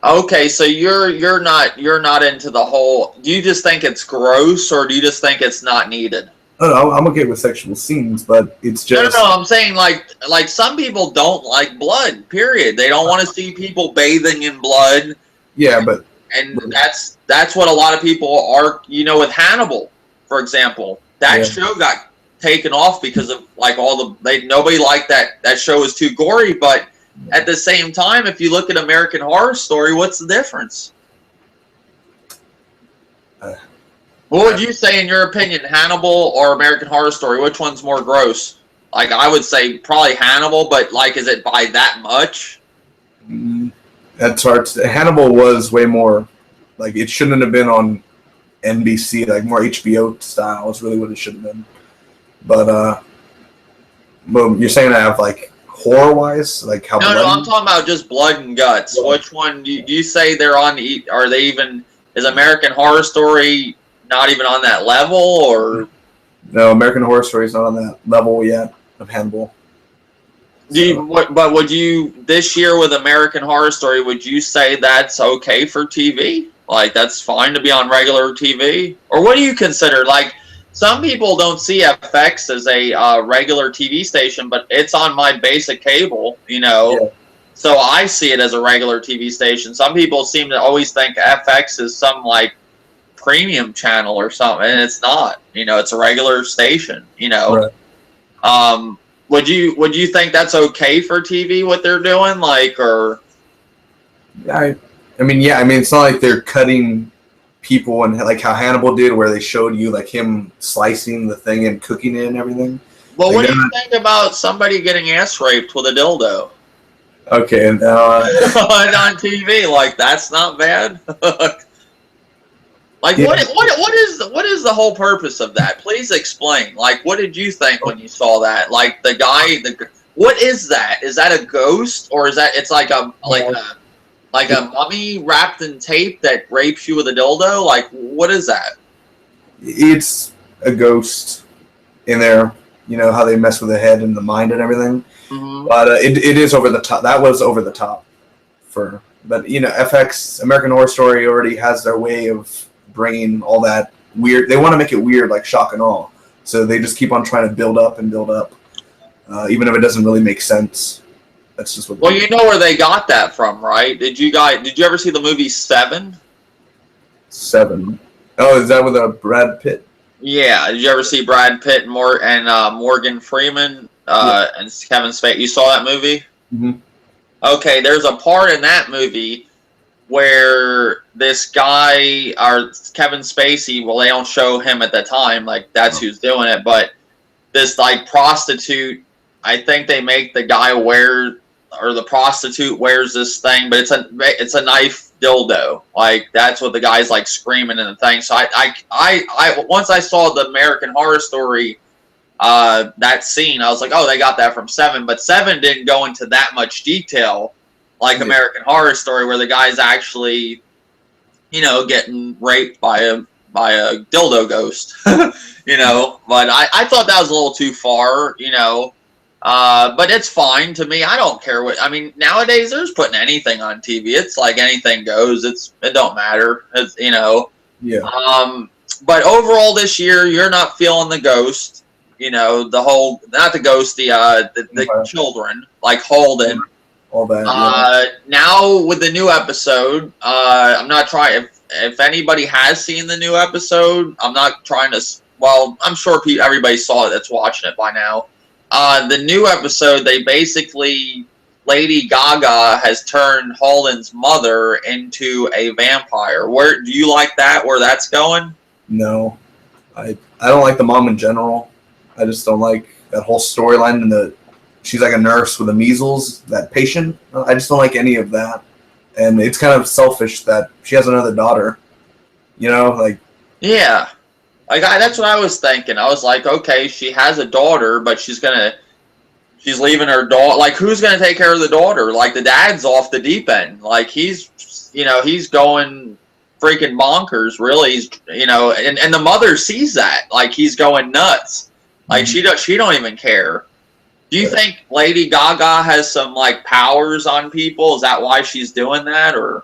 [SPEAKER 1] Okay, so you're not into the whole. Do you just think it's gross, or do you just think it's not needed?
[SPEAKER 2] No, I'm okay with sexual scenes, but it's just
[SPEAKER 1] no. I'm saying like some people don't like blood. Period. They don't want to see people bathing in blood.
[SPEAKER 2] Yeah, but
[SPEAKER 1] that's what a lot of people are. With Hannibal, for example, that show got taken off because of like nobody liked that. That show was too gory, but at the same time, if you look at American Horror Story, what's the difference? What would you say, in your opinion, Hannibal or American Horror Story? Which one's more gross? Like, I would say probably Hannibal, but like, is it by that much?
[SPEAKER 2] That's hard. Hannibal was way more, like, it shouldn't have been on NBC, like more HBO style is really what it should have been. But you're saying I have like horror wise, like how?
[SPEAKER 1] No, I'm talking about just blood and guts. Yeah. Which one do you say they're on? Are they even? Is American Horror Story not even on that level, or?
[SPEAKER 2] No, American Horror Story is not on that level yet of Hannibal.
[SPEAKER 1] But would you, this year with American Horror Story, would you say that's okay for TV? Like, that's fine to be on regular TV? Or what do you consider? Like, some people don't see FX as a regular TV station, but it's on my basic cable, Yeah. So I see it as a regular TV station. Some people seem to always think FX is some, like, premium channel or something, and it's not. It's a regular station,
[SPEAKER 2] Right.
[SPEAKER 1] Would you think that's okay for TV, what they're doing, like, or?
[SPEAKER 2] I mean, it's not like they're cutting people and like how Hannibal did, where they showed you like him slicing the thing and cooking it and everything.
[SPEAKER 1] Well, what do you think about somebody getting ass raped with a dildo?
[SPEAKER 2] Okay, and
[SPEAKER 1] on TV, like, that's not bad. Like, what is the whole purpose of that? Please explain. Like, what did you think when you saw that? Like, what is that? Is that a ghost, or is that it's like a mummy wrapped in tape that rapes you with a dildo? Like, what is that?
[SPEAKER 2] It's a ghost in there. How they mess with the head and the mind and everything. Mm-hmm. But it is over the top. That was over the top. But FX, American Horror Story, already has their way of bringing all that weird. They want to make it weird, like shock and awe. So they just keep on trying to build up, even if it doesn't really make sense. That's just what.
[SPEAKER 1] Well, you know where they got that from, right? Did you ever see the movie Seven?
[SPEAKER 2] Seven. Oh, is that with Brad Pitt?
[SPEAKER 1] Yeah. Did you ever see Brad Pitt and Morgan Freeman and Kevin Spacey? You saw that movie?
[SPEAKER 2] Mm-hmm.
[SPEAKER 1] Okay, there's a part in that movie where this guy, or Kevin Spacey, well, they don't show him at the time, like, that's who's doing it, but this, like, prostitute, I think they make the guy wear, or the prostitute wears this thing, but it's a knife dildo. Like, that's what the guy's, like, screaming in the thing. So I once I saw the American Horror Story, that scene, I was like, oh, they got that from Seven, but Seven didn't go into that much detail like American Horror Story, where the guy's actually, getting raped by a dildo ghost, But I thought that was a little too far, But it's fine to me. I don't care what. I mean, nowadays there's putting anything on TV. It's like anything goes. It don't matter. It's,
[SPEAKER 2] Yeah.
[SPEAKER 1] But overall this year, you're not feeling the ghost. The whole not the ghost, the children like Holden.
[SPEAKER 2] All that. Yeah.
[SPEAKER 1] Now with the new episode, I'm not trying. If anybody has seen the new episode, I'm not trying to. Well, I'm sure everybody saw it that's watching it by now. The new episode, they basically Lady Gaga has turned Holden's mother into a vampire. Where do you like that? Where that's going?
[SPEAKER 2] No, I don't like the mom in general. I just don't like that whole storyline and she's like a nurse with the measles, that patient. I just don't like any of that. And it's kind of selfish that she has another daughter. Like.
[SPEAKER 1] Yeah. That's what I was thinking. I was like, okay, she has a daughter, but she's leaving her daughter. Like, who's gonna take care of the daughter? Like, the dad's off the deep end. Like, he's going freaking bonkers. Really, and the mother sees that. Like, he's going nuts. Like, she don't even care. Do you think Lady Gaga has some like powers on people? Is that why she's doing that, or?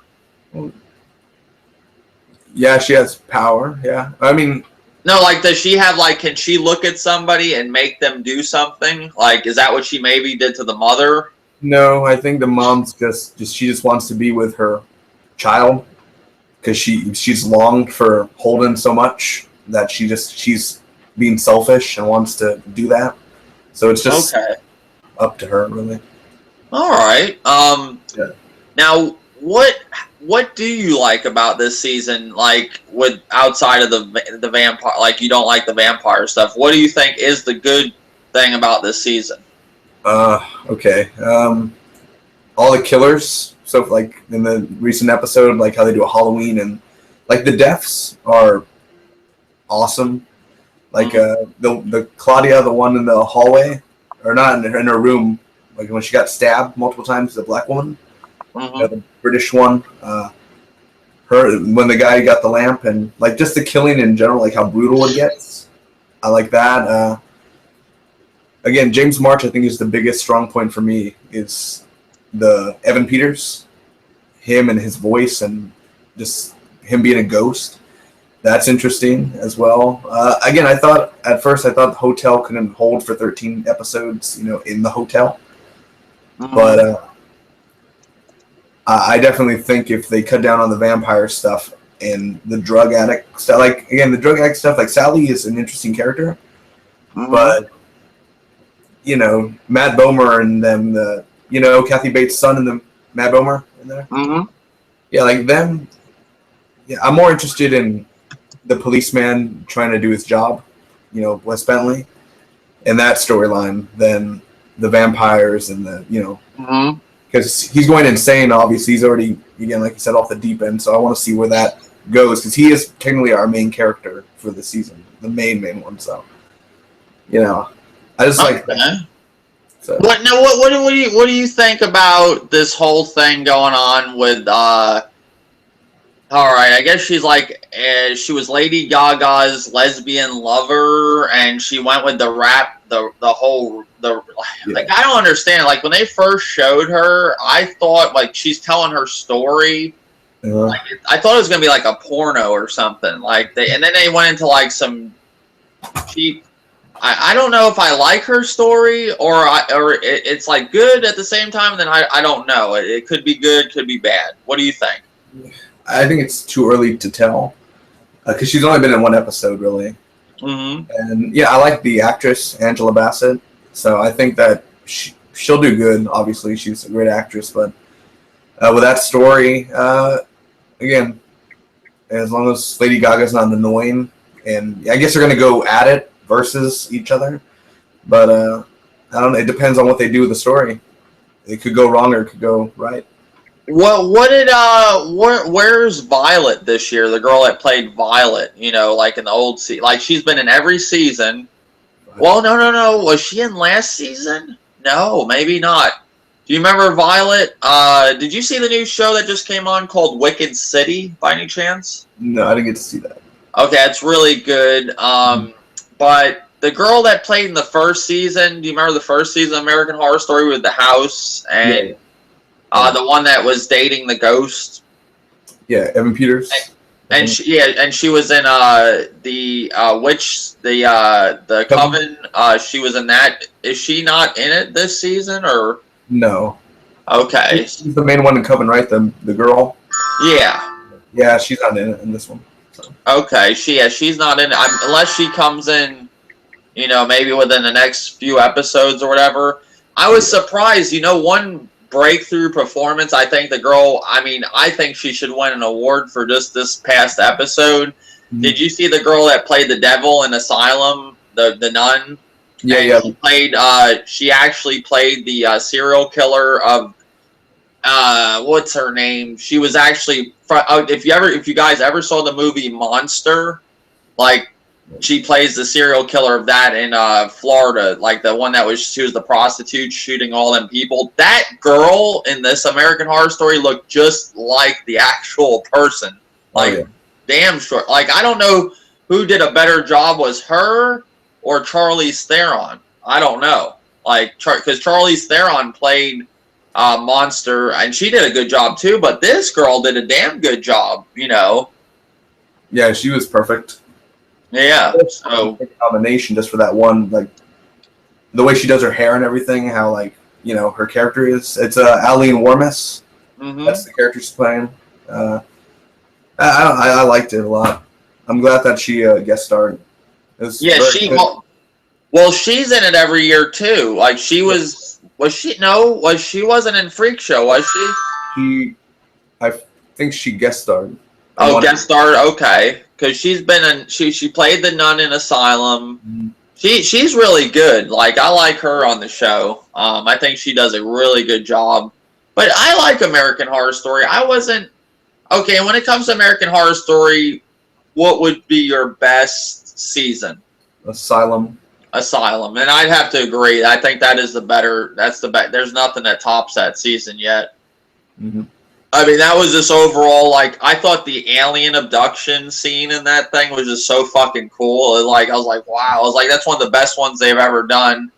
[SPEAKER 2] Yeah, she has power. Yeah, I mean.
[SPEAKER 1] No, like, does she have, like, can she look at somebody and make them do something? Like, is that what she maybe did to the mother?
[SPEAKER 2] No, I think the mom's she just wants to be with her child because she's longed for Holden so much that she's being selfish and wants to do that. So it's just up to her, really.
[SPEAKER 1] All right.
[SPEAKER 2] Yeah.
[SPEAKER 1] Now, what do you like about this season? Like, with outside of the vampire, like, you don't like the vampire stuff. What do you think is the good thing about this season?
[SPEAKER 2] Okay. All the killers. So, like in the recent episode, like how they do a Halloween and like the deaths are awesome. Like the Claudia, the one in the hallway, or not in her room, like when she got stabbed multiple times, the black woman. The British one, her when the guy got the lamp, and like just the killing in general, like how brutal it gets. I like that. Again, James March, I think, is the biggest strong point for me. Is the Evan Peters, him and his voice, and just him being a ghost. That's interesting as well. Again, at first I thought the hotel couldn't hold for 13 episodes, in the hotel, but. I definitely think if they cut down on the vampire stuff and the drug addict stuff, like, again, the drug addict stuff, like Sally is an interesting character, but, Matt Bomer and them, Kathy Bates' son and the Matt Bomer in there. Yeah, like them. Yeah, I'm more interested in the policeman trying to do his job, Wes Bentley, and that storyline than the vampires and the, because he's going insane, obviously. He's already, again, like you said, off the deep end. So I want to see where that goes, because he is technically our main character for the season, the main one. So, I just like that. So.
[SPEAKER 1] What do you think about this whole thing going on with? All right, I guess she's like she was Lady Gaga's lesbian lover, and she went with the rap. Like, I don't understand. Like, when they first showed her, I thought like she's telling her story. Like, I thought it was gonna be like a porno or something. Like, and then they went into like some cheap. I don't know if I like her story or it's like good at the same time. And then I don't know. It could be good, could be bad. What do you think?
[SPEAKER 2] I think it's too early to tell because she's only been in one episode, really. And yeah, I like the actress Angela Bassett, so I think that she'll do good. Obviously, she's a great actress, but with that story, again, as long as Lady Gaga's not annoying, and I guess they're gonna go at it versus each other, but I don't know. It depends on what they do with the story. It could go wrong or it could go right.
[SPEAKER 1] Well, where's Violet this year? The girl that played Violet, like in the old season. Like, she's been in every season. Well, no. Was she in last season? No, maybe not. Do you remember Violet? Did you see the new show that just came on called Wicked City, by any chance?
[SPEAKER 2] No, I didn't get to see that.
[SPEAKER 1] Okay, it's really good. But the girl that played in the first season. Do you remember the first season of American Horror Story with the house and the one that was dating the ghost?
[SPEAKER 2] Yeah, Evan Peters.
[SPEAKER 1] And she was in the Coven. She was in that. Is she not in it this season or
[SPEAKER 2] no?
[SPEAKER 1] Okay,
[SPEAKER 2] she's the main one in Coven, right? The girl.
[SPEAKER 1] Yeah,
[SPEAKER 2] she's not in it in this one. So.
[SPEAKER 1] Okay, she's not in it unless she comes in, maybe within the next few episodes or whatever. I was surprised, one breakthrough performance. I think the girl, I think she should win an award for just this past episode. Mm-hmm. Did you see the girl that played the devil in Asylum, the nun?
[SPEAKER 2] Yeah.
[SPEAKER 1] She actually played the serial killer of what's her name? She was actually if you guys ever saw the movie Monster, like she plays the serial killer of that in Florida, like the one she was the prostitute shooting all them people. That girl in this American Horror Story looked just like the actual person. Like damn short. Like I don't know who did a better job, was her or Charlize Theron. I don't know. Like because Charlize Theron played Monster, and she did a good job too. But this girl did a damn good job,
[SPEAKER 2] Yeah, she was perfect.
[SPEAKER 1] Yeah, so
[SPEAKER 2] combination just for that one, like the way she does her hair and everything. How her character is. It's Aline Warmis. Mm-hmm. That's the character she's playing. I liked it a lot. I'm glad that she guest starred.
[SPEAKER 1] She's in it every year too. Like she was. Was she? No, she wasn't in Freak Show, was she?
[SPEAKER 2] I think she guest starred.
[SPEAKER 1] Guest starred. Okay, because she's been in. She played the nun in Asylum. Mm-hmm. She's really good. Like I like her on the show. I think she does a really good job. But I like American Horror Story. I wasn't okay when it comes to American Horror Story. What would be your best season?
[SPEAKER 2] Asylum,
[SPEAKER 1] and I'd have to agree. I think that is the better. That's the best. There's nothing that tops that season yet. Mm-hmm. That was just overall, I thought the alien abduction scene in that thing was just so fucking cool. I was like, wow. I was like, that's one of the best ones they've ever done.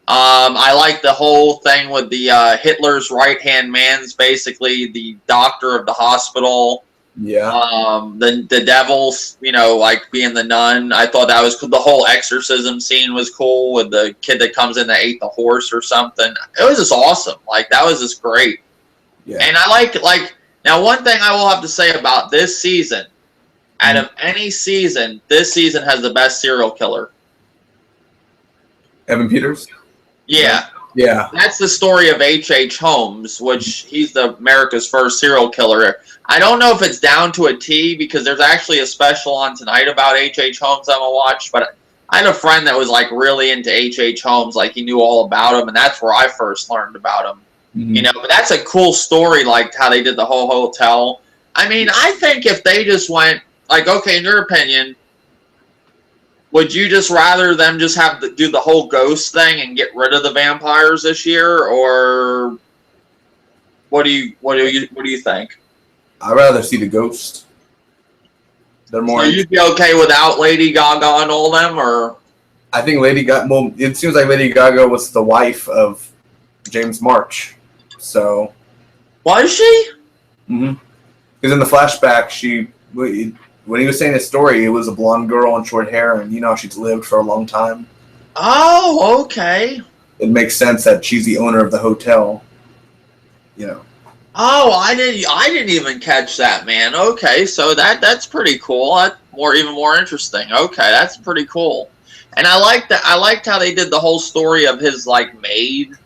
[SPEAKER 1] I like the whole thing with the Hitler's right-hand man's basically the doctor of the hospital.
[SPEAKER 2] Yeah.
[SPEAKER 1] The devils, being the nun. I thought that was cool. The whole exorcism scene was cool with the kid that comes in that ate the horse or something. It was just awesome. That was just great. Yeah. And I like now one thing I will have to say about this season, out of any season, this season has the best serial killer.
[SPEAKER 2] Evan Peters?
[SPEAKER 1] Yeah.
[SPEAKER 2] Yeah.
[SPEAKER 1] That's the story of H.H. Holmes, which he's America's first serial killer. I don't know if it's down to a T because there's actually a special on tonight about H.H. Holmes I'm going to watch, but I had a friend that was really into H.H. Holmes, he knew all about him, and that's where I first learned about him. Mm-hmm. But that's a cool story, how they did the whole hotel. I think if they just went, okay, in your opinion, would you just rather them just do the whole ghost thing and get rid of the vampires this year, or what do you think?
[SPEAKER 2] I'd rather see the ghost. They're more.
[SPEAKER 1] So you'd be okay without Lady Gaga and all them, or?
[SPEAKER 2] I think Lady Gaga. Well, it seems like Lady Gaga was the wife of James March. So.
[SPEAKER 1] Was she?
[SPEAKER 2] Mm-hmm. Because in the flashback, when he was saying his story, it was a blonde girl and short hair, and she's lived for a long time.
[SPEAKER 1] Oh, okay.
[SPEAKER 2] It makes sense that she's the owner of the hotel.
[SPEAKER 1] Oh, I didn't even catch that, man. Okay, so that's pretty cool. That's even more interesting. Okay, that's pretty cool. And I liked how they did the whole story of his maid,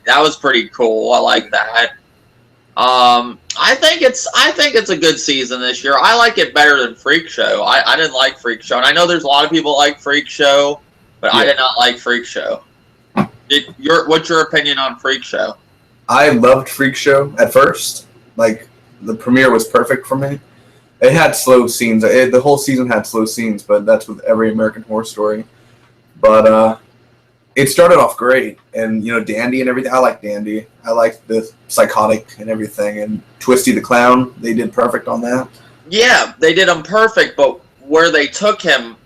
[SPEAKER 1] that was pretty cool. I like that. I think it's a good season this year. I like it better than Freak Show. I didn't like Freak Show, and I know there's a lot of people like Freak Show, but yeah. I did not like Freak Show. What's your opinion on Freak Show?
[SPEAKER 2] I loved Freak Show at first. The premiere was perfect for me. It had slow scenes. The whole season had slow scenes, but that's with every American Horror Story. But it started off great, and Dandy and everything. I like Dandy. I like the psychotic and everything, and Twisty the Clown. They did perfect on that.
[SPEAKER 1] Yeah, they did him perfect, but where they took him,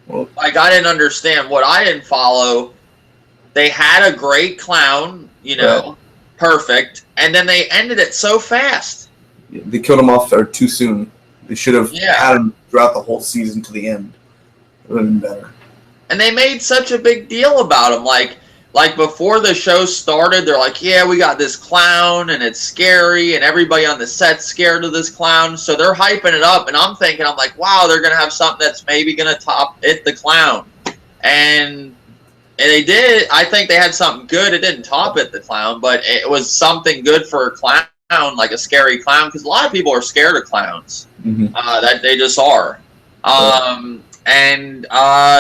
[SPEAKER 2] Well,
[SPEAKER 1] Like, I didn't understand what I didn't follow. They had a great clown,
[SPEAKER 2] right.
[SPEAKER 1] perfect, and then they ended it so fast.
[SPEAKER 2] They killed him off there too soon. They should have
[SPEAKER 1] Yeah.
[SPEAKER 2] had him throughout the whole season to the end. It would have been better.
[SPEAKER 1] And they made such a big deal about him. Like before the show started, they're like, yeah, we got this clown and it's scary and everybody on the set's scared of this clown. So they're hyping it up. And I'm like, wow, they're going to have something that's maybe going to top it, the clown. And they did. I think they had something good. It didn't top it, the clown, but it was something good for a clown, like a scary clown, because a lot of people are scared of clowns. That they just are. And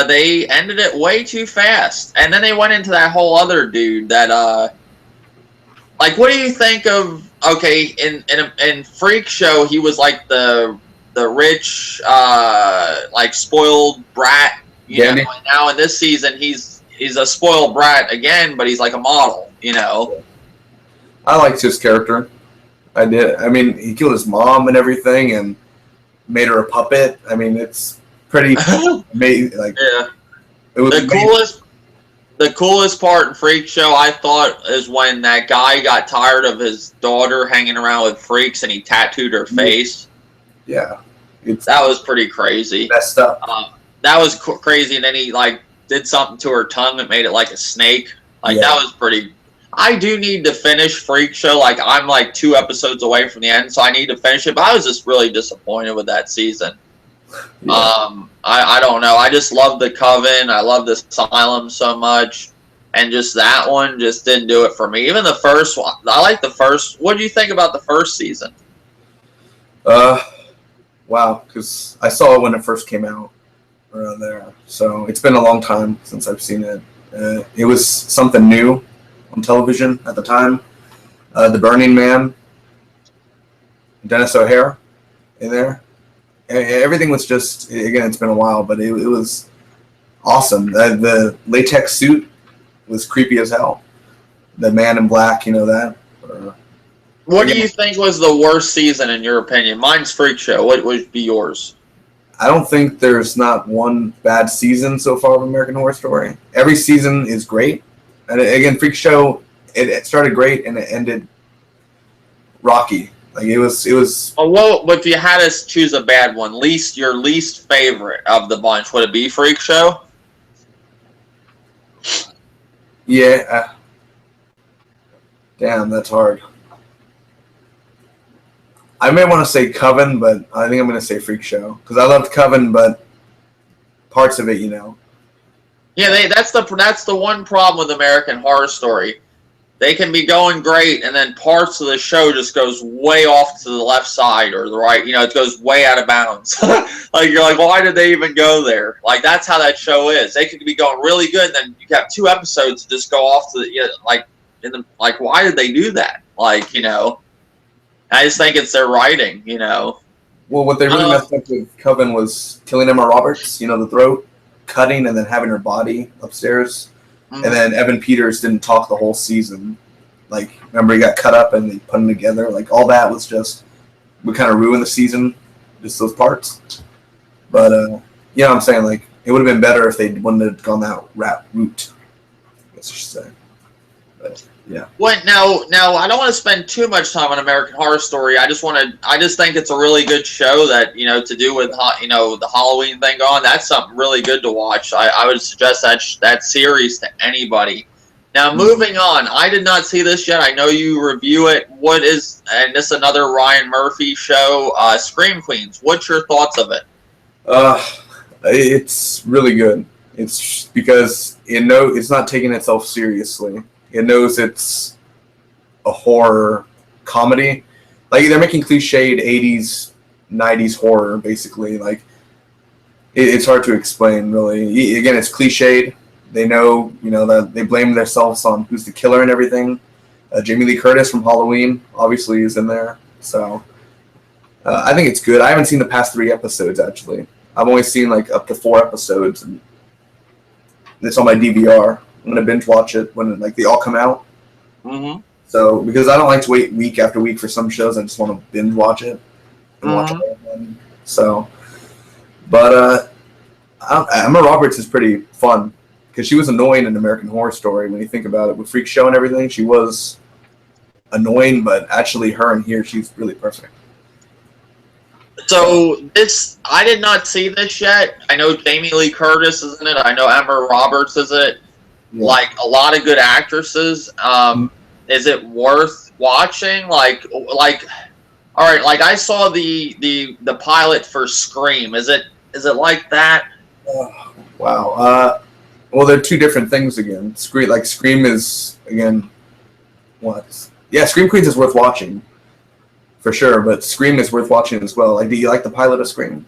[SPEAKER 1] they ended it way too fast. And then they went into that whole other dude that, like, what do you think of, okay, in Freak Show, he was like the rich, like, spoiled brat, you know, and now in this season, he's a spoiled brat again, but he's like a model,
[SPEAKER 2] I liked his character. I did. I mean, he killed his mom and everything and made her a puppet. I mean, it's pretty amazing. Like,
[SPEAKER 1] yeah.
[SPEAKER 2] It was
[SPEAKER 1] The coolest part in Freak Show, I thought, is when that guy got tired of his daughter hanging around with freaks and he tattooed her face.
[SPEAKER 2] Yeah.
[SPEAKER 1] That was pretty crazy.
[SPEAKER 2] Messed up.
[SPEAKER 1] That was crazy, and then he, like, did something to her tongue that made it like a snake. Like, that was pretty... I do need to finish Freak Show. Like, I'm, like, 2 episodes away from the end, so I need to finish it. But I was just really disappointed with that season. Yeah. I don't know. I just love the Coven. I love the Asylum so much. And just that one just didn't do it for me. Even the first one. I like the first. What do you think about the first season?
[SPEAKER 2] Wow. Because I saw it when it first came out around there. So it's been a long time since I've seen it. It was something new on television at the time. The Burning Man. Dennis O'Hare in there. Everything was just, again, it's been a while, but it was awesome. The latex suit was creepy as hell. The Man in Black, that.
[SPEAKER 1] What do you think was the worst season in your opinion? Mine's Freak Show. What would be yours?
[SPEAKER 2] I don't think there's not one bad season so far of American Horror Story. Every season is great. And again, Freak Show, it started great and it ended rocky. Like it was.
[SPEAKER 1] Oh, well, if you had to choose a bad one, your least favorite of the bunch, would it be Freak Show?
[SPEAKER 2] Yeah. Damn, that's hard. I may want to say Coven, but I think I'm going to say Freak Show because I loved Coven, but parts of it,
[SPEAKER 1] Yeah, that's the one problem with American Horror Story. They can be going great, and then parts of the show just goes way off to the left side or the right. It goes way out of bounds. Like, you're like, why did they even go there? Like, that's how that show is. They could be going really good, and then you have 2 episodes to just go off to the, like, why did they do that? Like, I just think it's their writing, Well,
[SPEAKER 2] what they really messed up with Coven was killing Emma Roberts, the throat, cutting, and then having her body upstairs. And then Evan Peters didn't talk the whole season. Like, remember he got cut up and they put him together. Like, all that was just, we kind of ruined the season, just those parts. But, I'm saying, like, it would have been better if they wouldn't have gone that route, I guess I should say. But, yeah.
[SPEAKER 1] Well, now I don't want to spend too much time on American Horror Story. I just think it's a really good show that, to do with, the Halloween thing going. That's something really good to watch. I would suggest that series to anybody. Now, moving on. I did not see this yet. I know you review it. And this is another Ryan Murphy show, Scream Queens. What's your thoughts of it?
[SPEAKER 2] It's really good. It's because it's not taking itself seriously. It knows it's a horror comedy. Like, they're making cliched 80s, 90s horror, basically. Like, it's hard to explain, really. Again, it's cliched. They know, that they blame themselves on who's the killer and everything. Jamie Lee Curtis from Halloween, obviously, is in there. So, I think it's good. I haven't seen the past 3 episodes, actually. I've only seen, like, up to 4 episodes. And it's on my DVR. I'm going to binge watch it when they all come out. Mm-hmm. So, because I don't like to wait week after week for some shows, I just want to binge watch it and watch it again. So, but Emma Roberts is pretty fun because she was annoying in American Horror Story. When you think about it, with Freak Show and everything, she was annoying, but actually, her in here, she's really perfect.
[SPEAKER 1] So I did not see this yet. I know Jamie Lee Curtis is in it. I know Emma Roberts is it. Yeah. Like a lot of good actresses. Is it worth watching? Like, all right. Like I saw the pilot for Scream. Is it like that?
[SPEAKER 2] Wow. Well, they're two different things again. Scream is again what? Yeah, Scream Queens is worth watching. For sure, but Scream is worth watching as well. Like, do you like the pilot of Scream?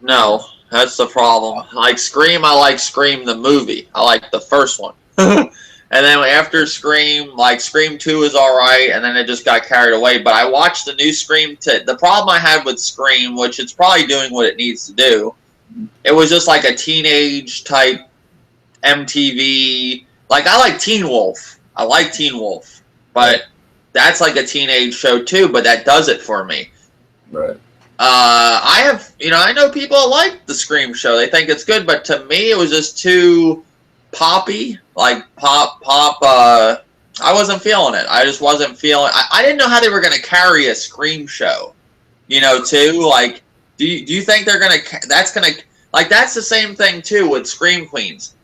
[SPEAKER 1] No, that's the problem. Like Scream, I like Scream the movie. I like the first one. And then after Scream, like Scream 2 is alright, and then it just got carried away. But I watched the new Scream. The problem I had with Scream, which it's probably doing what it needs to do, it was just like a teenage type MTV. Like, I like Teen Wolf. I like Teen Wolf. But that's like a teenage show too, but that does it for me.
[SPEAKER 2] Right.
[SPEAKER 1] I know people that like the Scream show. They think it's good, but to me it was just too poppy. Like pop. I wasn't feeling it. I just wasn't feeling I didn't know how they were going to carry a Scream show. Too. Like, do you think they're going to, that's the same thing too with Scream Queens.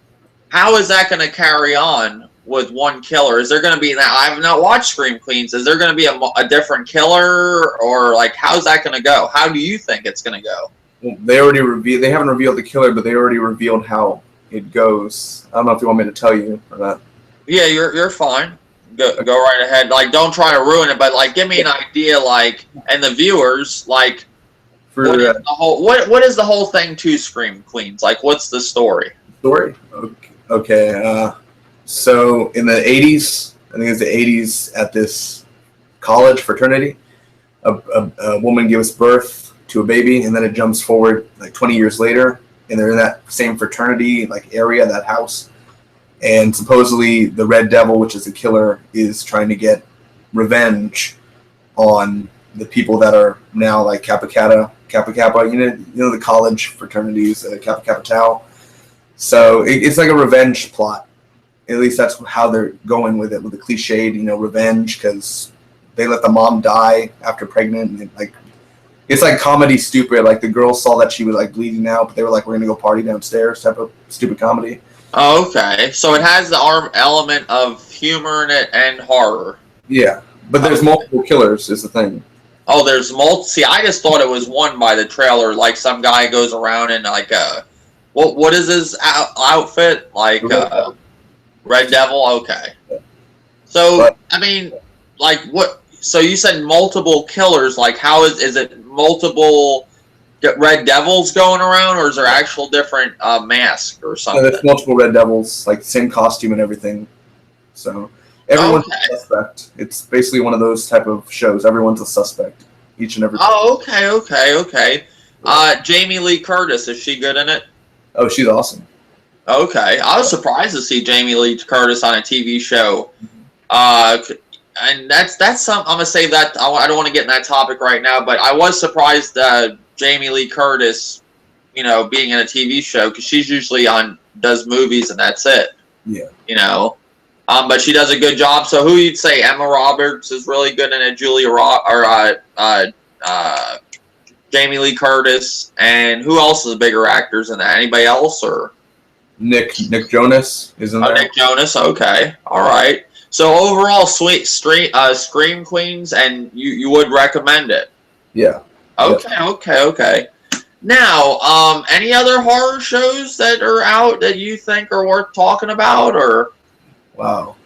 [SPEAKER 1] How is that going to carry on with one killer? Is there going to be, now I have not watched Scream Queens, is there going to be a different killer, or like how's that going to go? How do you think it's going to go?
[SPEAKER 2] Well, they haven't revealed the killer, but they already revealed how it goes. I don't know if you want me to tell you or not.
[SPEAKER 1] Yeah, you're fine. Go right ahead. Like, don't try to ruin it, but like give me an idea, like, and the viewers, like, what is the whole thing to Scream Queens? Like, what's the story?
[SPEAKER 2] Okay. So in the 80s, I think it's the 80s, at this college fraternity, a woman gives birth to a baby, and then it jumps forward like 20 years later, and they're in that same fraternity like area, that house, and supposedly the Red Devil, which is the killer, is trying to get revenge on the people that are now like Kappa Kappa, the college fraternities, Kappa Kappa Tau. So it's like a revenge plot. At least that's how they're going with it, with the cliched, revenge, because they let the mom die after pregnant. And it's like comedy stupid. Like, the girls saw that she was like bleeding out, but they were like, we're going to go party downstairs, type of stupid comedy.
[SPEAKER 1] Okay. So it has the element of humor in it and horror.
[SPEAKER 2] Yeah. But there's multiple killers is the thing.
[SPEAKER 1] Oh, there's multiple. See, I just thought it was one by the trailer. Like, some guy goes around in like what is his outfit? Like, Red Devil, okay. So, I mean, like, what? So you said multiple killers. Like, how is it multiple Red Devils going around, or is there actual different masks or something?
[SPEAKER 2] No, there's multiple Red Devils, like same costume and everything. So everyone's a suspect. It's basically one of those type of shows. Everyone's a suspect, each and every time.
[SPEAKER 1] Oh, okay. Jamie Lee Curtis, is she good in it?
[SPEAKER 2] Oh, she's awesome.
[SPEAKER 1] Okay, I was surprised to see Jamie Lee Curtis on a TV show, and that's something. I'm gonna save that. I don't want to get in that topic right now, but I was surprised Jamie Lee Curtis, being in a TV show, because she's usually does movies and that's it.
[SPEAKER 2] Yeah.
[SPEAKER 1] But she does a good job. So who you'd say Emma Roberts is really good in it? Jamie Lee Curtis, and who else is bigger actors in that? Anybody else, or?
[SPEAKER 2] Nick Jonas is in there.
[SPEAKER 1] Nick Jonas, okay. All right. So overall, Scream Queens, and you would recommend it?
[SPEAKER 2] Yeah.
[SPEAKER 1] Okay. Now, any other horror shows that are out that you think are worth talking about, or?
[SPEAKER 2] Wow.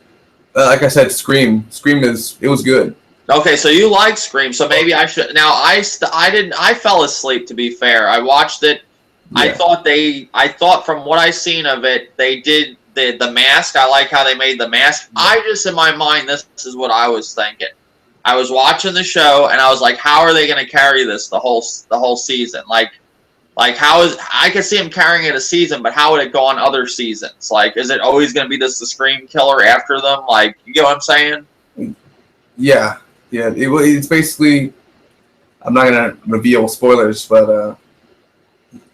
[SPEAKER 2] Like I said, Scream. It was good.
[SPEAKER 1] Okay, so you like Scream, so maybe I should. Now, I fell asleep, to be fair. I watched it. Yeah. I thought from what I seen of it, they did the mask. I like how they made the mask. Yeah. I just, in my mind, this is what I was thinking. I was watching the show, and I was like, how are they going to carry this the whole season? Like how is, I could see them carrying it a season, but how would it go on other seasons? Like, is it always going to be the Scream killer after them? Like, you get what I'm saying?
[SPEAKER 2] Yeah. It's basically, I'm not going to reveal spoilers, but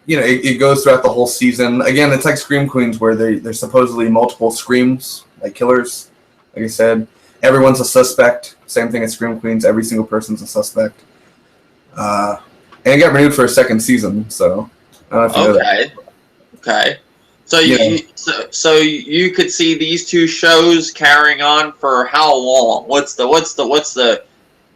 [SPEAKER 2] it goes throughout the whole season. Again, it's like Scream Queens, where there's supposedly multiple screams, like killers. Like I said, everyone's a suspect. Same thing as Scream Queens. Every single person's a suspect. And it got renewed for a second season. So I don't know if you know that.
[SPEAKER 1] Okay. So you could see these two shows carrying on for how long? What's the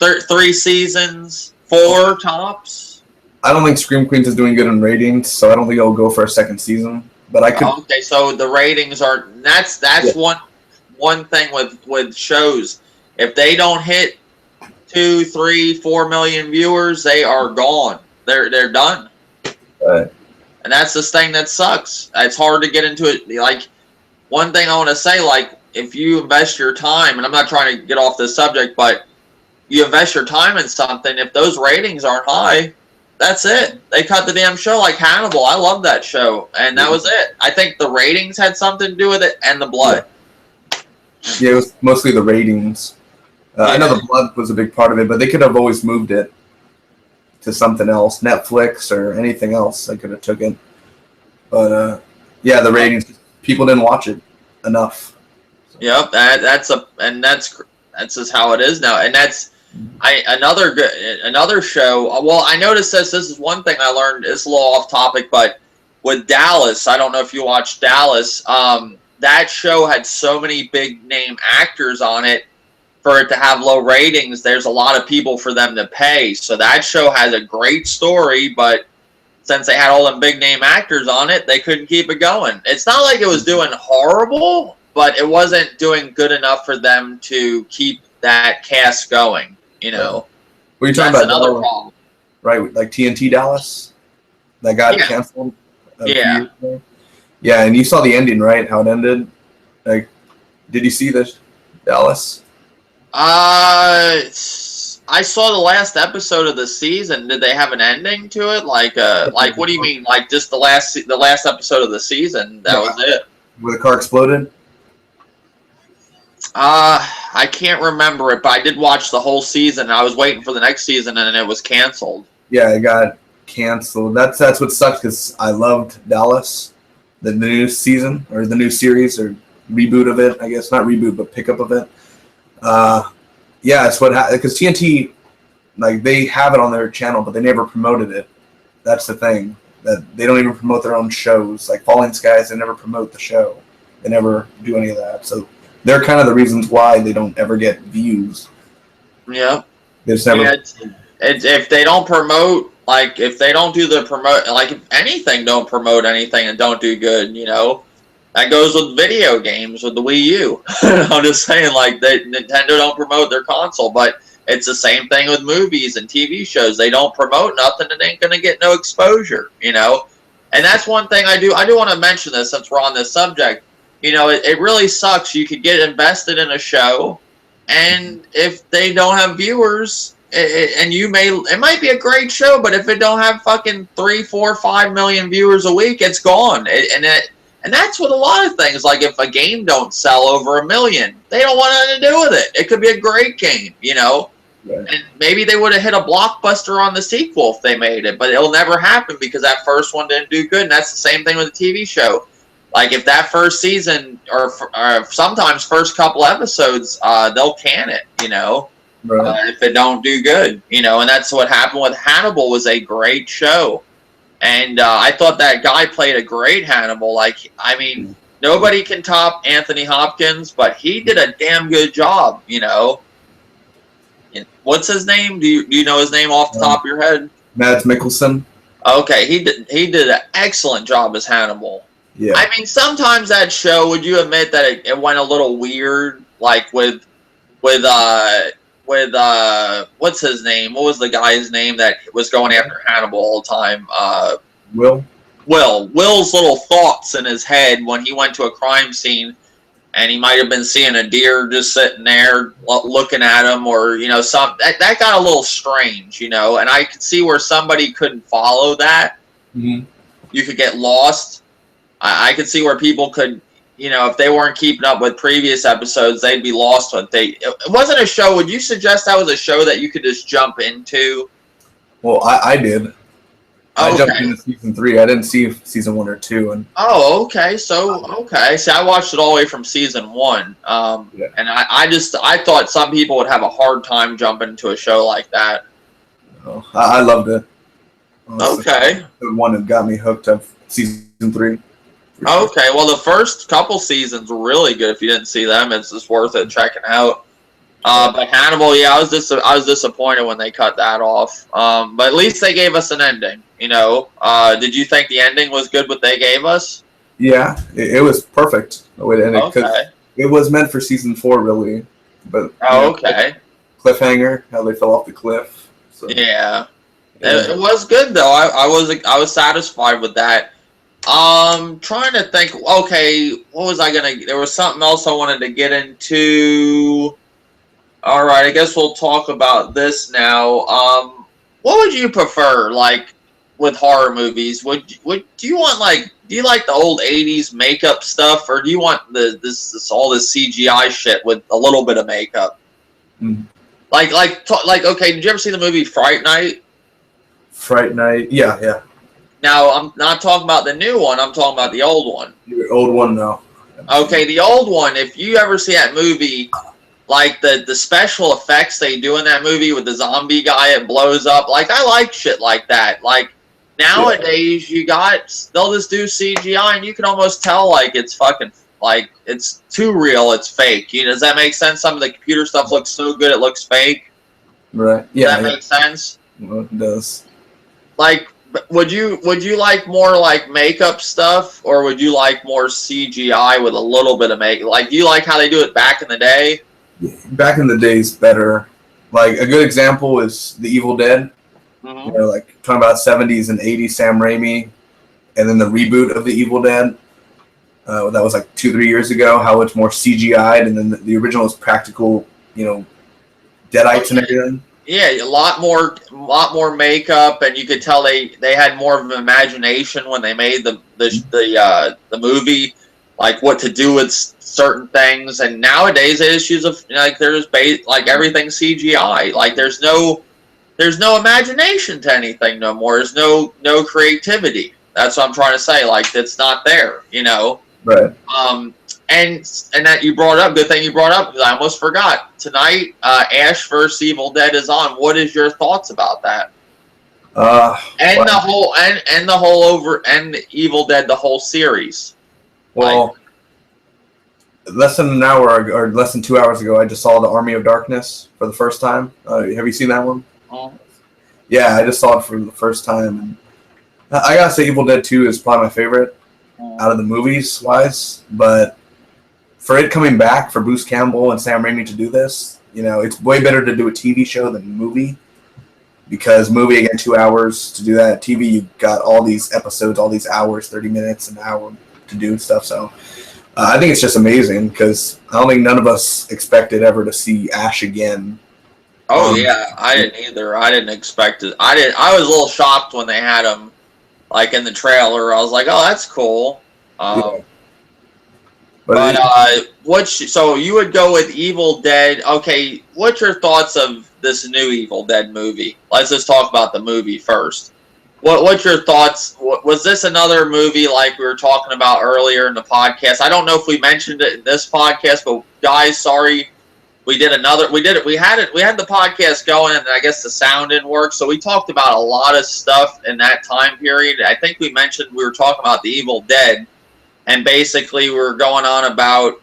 [SPEAKER 1] 3 seasons, 4 tops?
[SPEAKER 2] I don't think Scream Queens is doing good in ratings, so I don't think it'll go for a second season. But I could.
[SPEAKER 1] Okay, so the ratings are that's one thing with shows. If they don't hit 2, 3, 4 million viewers, they are gone. They're done.
[SPEAKER 2] Right.
[SPEAKER 1] And that's the thing that sucks. It's hard to get into it. Like, one thing I want to say, like, if you invest your time, and I'm not trying to get off this subject, but you invest your time in something, if those ratings aren't high, that's it. They cut the damn show. Like Hannibal, I love that show, and that was it. I think the ratings had something to do with it, and the blood.
[SPEAKER 2] Yeah, it was mostly the ratings. I know the blood was a big part of it, but they could have always moved it to something else, Netflix or anything else. They could have took it. But the ratings, people didn't watch it enough. So.
[SPEAKER 1] Yep, that's just how it is now, and that's another show. Well, I noticed this is one thing I learned. It's a little off topic, but with Dallas, I don't know if you watched Dallas. That show had so many big name actors on it. For it to have low ratings, there's a lot of people for them to pay. So that show has a great story, but since they had all them big name actors on it, they couldn't keep it going. It's not like it was doing horrible, but it wasn't doing good enough for them to keep that cast going.
[SPEAKER 2] What are you talking about?
[SPEAKER 1] Another problem.
[SPEAKER 2] Right, like TNT Dallas? That got canceled?
[SPEAKER 1] Yeah.
[SPEAKER 2] Yeah, and you saw the ending, right? How it ended? Like, did you see this, Dallas?
[SPEAKER 1] I saw the last episode of the season. Did they have an ending to it? Like what do you mean? Like just the last episode of the season? That was it.
[SPEAKER 2] Where the car exploded?
[SPEAKER 1] I can't remember it, but I did watch the whole season. I was waiting for the next season, and then it was canceled.
[SPEAKER 2] Yeah, it got canceled. That's what sucks because I loved Dallas, the new season or the new series or reboot of it. I guess not reboot, but pickup of it. It's what because TNT, like they have it on their channel, but they never promoted it. That's the thing, that they don't even promote their own shows. Like Falling Skies, they never promote the show. They never do any of that. So they're kind of the reasons why they don't ever get views.
[SPEAKER 1] Yeah.
[SPEAKER 2] They just never.
[SPEAKER 1] If they don't promote, like if they don't do the promote, like if anything don't promote anything and don't do good, That goes with video games, with the Wii U. I'm just saying, like, Nintendo don't promote their console, but it's the same thing with movies and TV shows. They don't promote nothing and ain't going to get no exposure, And that's one thing I do want to mention this since we're on this subject. It really sucks. You could get invested in a show, and if they don't have viewers, it might be a great show, but if it don't have fucking 3, 4, 5 million viewers a week, it's gone. And that's with a lot of things. Like if a game don't sell over 1 million, they don't want nothing to do with it. It could be a great game,
[SPEAKER 2] Right.
[SPEAKER 1] And maybe they would have hit a blockbuster on the sequel if they made it, but it'll never happen because that first one didn't do good. And that's the same thing with a TV show. Like if that first season or sometimes first couple episodes, they'll can it,
[SPEAKER 2] Right.
[SPEAKER 1] if it don't do good, And that's what happened with Hannibal. Was a great show. And I thought that guy played a great Hannibal. Like, I mean, nobody can top Anthony Hopkins, but he did a damn good job, And what's his name? Do you know his name off the top of your head?
[SPEAKER 2] Mads Mikkelsen.
[SPEAKER 1] Okay, he did an excellent job as Hannibal.
[SPEAKER 2] Yeah.
[SPEAKER 1] I mean, sometimes that show, would you admit that it went a little weird? Like with what's his name? What was the guy's name that was going after Hannibal all the time? Will's little thoughts in his head when he went to a crime scene, and he might have been seeing a deer just sitting there looking at him, or that got a little strange, and I could see where somebody couldn't follow that.
[SPEAKER 2] Mm-hmm.
[SPEAKER 1] You could get lost. I could see where people could. If they weren't keeping up with previous episodes, they'd be lost. It wasn't a show. Would you suggest that was a show that you could just jump into?
[SPEAKER 2] Well, I did. I jumped
[SPEAKER 1] Okay.
[SPEAKER 2] into season 3. I didn't see season 1 or 2, and
[SPEAKER 1] Oh, okay. So, okay. See, I watched it all the way from season 1.
[SPEAKER 2] yeah.
[SPEAKER 1] And I thought some people would have a hard time jumping into a show like that.
[SPEAKER 2] I loved it. Honestly.
[SPEAKER 1] Okay.
[SPEAKER 2] The one that got me hooked up season 3. Sure.
[SPEAKER 1] Okay. Well, the first couple seasons were really good. If you didn't see them, it's just worth it checking out. But Hannibal, yeah, I was disappointed when they cut that off. But at least they gave us an ending. You know, did you think the ending was good? What they gave us?
[SPEAKER 2] Yeah, it was perfect the way to end it, because
[SPEAKER 1] Okay.
[SPEAKER 2] it was meant for season 4, really. But
[SPEAKER 1] Oh, okay.
[SPEAKER 2] cliffhanger, how they fell off the cliff. So,
[SPEAKER 1] Yeah. It was good though. I was satisfied with that. Trying to think. Okay, what was I gonna? There was something else I wanted to get into. All right, I guess we'll talk about this now. What would you prefer, like, with horror movies? Do you want do you like the old '80s makeup stuff, or do you want this all this CGI shit with a little bit of makeup?
[SPEAKER 2] Mm.
[SPEAKER 1] Like, okay, did you ever see the movie Fright Night?
[SPEAKER 2] Fright Night, yeah.
[SPEAKER 1] Now, I'm not talking about the new one. I'm talking about the old one.
[SPEAKER 2] The old one, no.
[SPEAKER 1] Okay, the old one. If you ever see that movie, like the special effects they do in that movie with the zombie guy, it blows up. Like, I like shit like that. Like, nowadays they'll just do CGI and you can almost tell like it's fucking like it's too real. It's fake. You know, does that make sense? Some of the computer stuff looks so good it looks fake.
[SPEAKER 2] Right.
[SPEAKER 1] Does that make sense?
[SPEAKER 2] Well, it does.
[SPEAKER 1] Like, would you like more like makeup stuff, or would you like more CGI with a little bit of make? Like, do you like how they do it back in the day?
[SPEAKER 2] Back in the days, better. Like, a good example is The Evil Dead.
[SPEAKER 1] Mm-hmm.
[SPEAKER 2] You know, like talking about 70s and 80s Sam Raimi, and then the reboot of The Evil Dead. That was like 2-3 years ago. How it's more CGI'd, and then the original is practical. You know, deadites and everything.
[SPEAKER 1] Yeah, a lot more makeup, and you could tell they had more of an imagination when they made the movie, like what to do with certain things. And nowadays, they just use like everything's CGI. Like there's no imagination to anything no more. There's no creativity. That's what I'm trying to say. Like it's not there, you know.
[SPEAKER 2] Right.
[SPEAKER 1] And that you brought up, good thing you brought up, because I almost forgot. Tonight, Ash vs. Evil Dead is on. What is your thoughts about that? And the Evil Dead, the whole series.
[SPEAKER 2] Well, less than an hour or less than 2 hours ago, I just saw The Army of Darkness for the first time. Have you seen that one?
[SPEAKER 1] Oh.
[SPEAKER 2] Yeah, I just saw it for the first time. And I gotta say, Evil Dead 2 is probably my favorite out of the movies wise, but for it coming back, for Bruce Campbell and Sam Raimi to do this, you know, it's way better to do a TV show than a movie, because movie, again, 2 hours to do that. TV, you got all these episodes, all these hours, 30 minutes, an hour to do stuff. So I think it's just amazing, because I don't think none of us expected ever to see Ash again.
[SPEAKER 1] Oh yeah, I didn't either. I didn't expect it. I was a little shocked when they had him, like in the trailer. I was like, oh, that's cool.
[SPEAKER 2] Yeah.
[SPEAKER 1] So you would go with Evil Dead. Okay, what's your thoughts of this new Evil Dead movie? Let's just talk about the movie first. What's your thoughts? Was this another movie like we were talking about earlier in the podcast? I don't know if we mentioned it in this podcast, but guys, sorry, we had the podcast going, and I guess the sound didn't work, so we talked about a lot of stuff in that time period. I think we mentioned we were talking about the Evil Dead. And basically, we're going on about,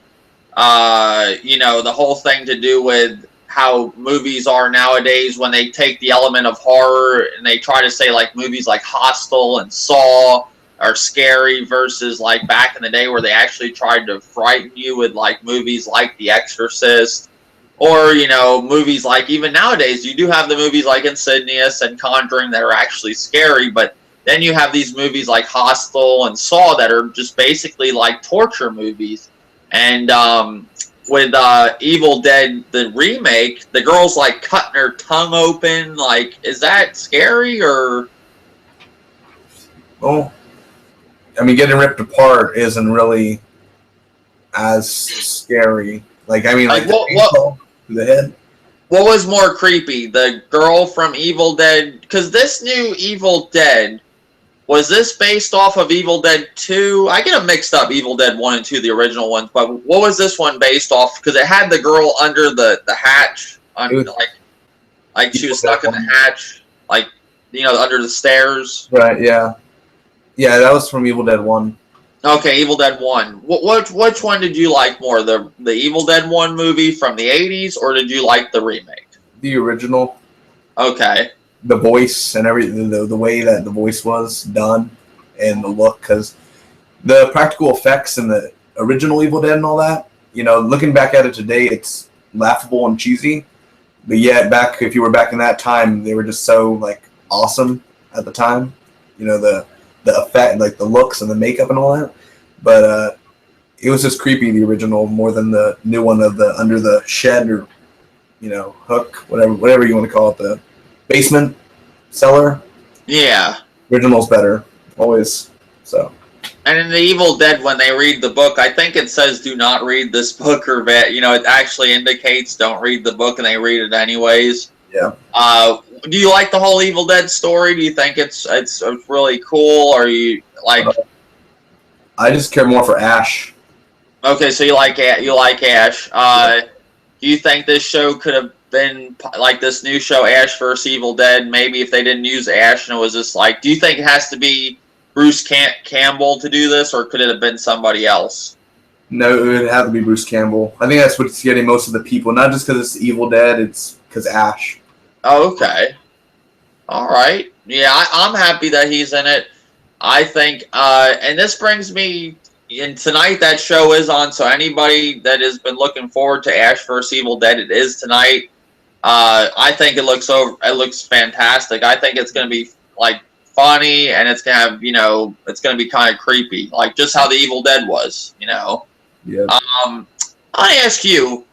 [SPEAKER 1] the whole thing to do with how movies are nowadays when they take the element of horror and they try to say, like, movies like Hostel and Saw are scary versus, like, back in the day where they actually tried to frighten you with, like, movies like The Exorcist. Or, you know, movies like, even nowadays, you do have the movies like Insidious and Conjuring that are actually scary, but then you have these movies like Hostel and Saw that are just basically like torture movies. And with Evil Dead, the remake, the girl's like cutting her tongue open. Like, is that scary or?
[SPEAKER 2] Well, I mean, getting ripped apart isn't really as scary. Like, I mean, like to the head.
[SPEAKER 1] What was more creepy, the girl from Evil Dead? Because this new Evil Dead, Was this based off of Evil Dead 2? I get them mixed up, Evil Dead 1 and 2, the original ones, but what was this one based off? Because it had the girl under the hatch, like she was stuck in the hatch, like, under the stairs.
[SPEAKER 2] Right, yeah. Yeah, that was from Evil Dead 1.
[SPEAKER 1] Okay, Evil Dead 1. Which one did you like more, the Evil Dead 1 movie from the 80s, or did you like the remake?
[SPEAKER 2] The original.
[SPEAKER 1] Okay.
[SPEAKER 2] The voice and everything, the way that the voice was done and the look, because the practical effects in the original Evil Dead and all that, looking back at it today, it's laughable and cheesy, but yet if you were back in that time, they were just so like awesome at the time, the effect, like the looks and the makeup and all that, but it was just creepy, the original, more than the new one of the under the shed or hook, whatever you want to call it, the basement cellar.
[SPEAKER 1] Yeah.
[SPEAKER 2] Original's better, always. So.
[SPEAKER 1] And in the Evil Dead, when they read the book, I think it says do not read this book, or it actually indicates don't read the book, and they read it anyways.
[SPEAKER 2] Yeah.
[SPEAKER 1] Do you like the whole Evil Dead story? Do you think it's really cool, or you like?
[SPEAKER 2] I just care more for Ash.
[SPEAKER 1] Okay, so you like Ash. Do you think this show could have been like this new show, Ash vs. Evil Dead? Maybe if they didn't use Ash and it was just like, do you think it has to be Bruce Campbell to do this, or could it have been somebody else?
[SPEAKER 2] No, it would have to be Bruce Campbell. I think that's what's getting most of the people, not just because it's Evil Dead, it's because Ash.
[SPEAKER 1] Oh, okay. All right. Yeah, I'm happy that he's in it. I think, and this brings me. And tonight that show is on, so anybody that has been looking forward to Ash vs. Evil Dead, it is tonight. I think it looks fantastic. I think it's going to be like funny, and it's going to have, it's going to be kind of creepy, like just how the Evil Dead was,
[SPEAKER 2] Yeah.
[SPEAKER 1] I ask you,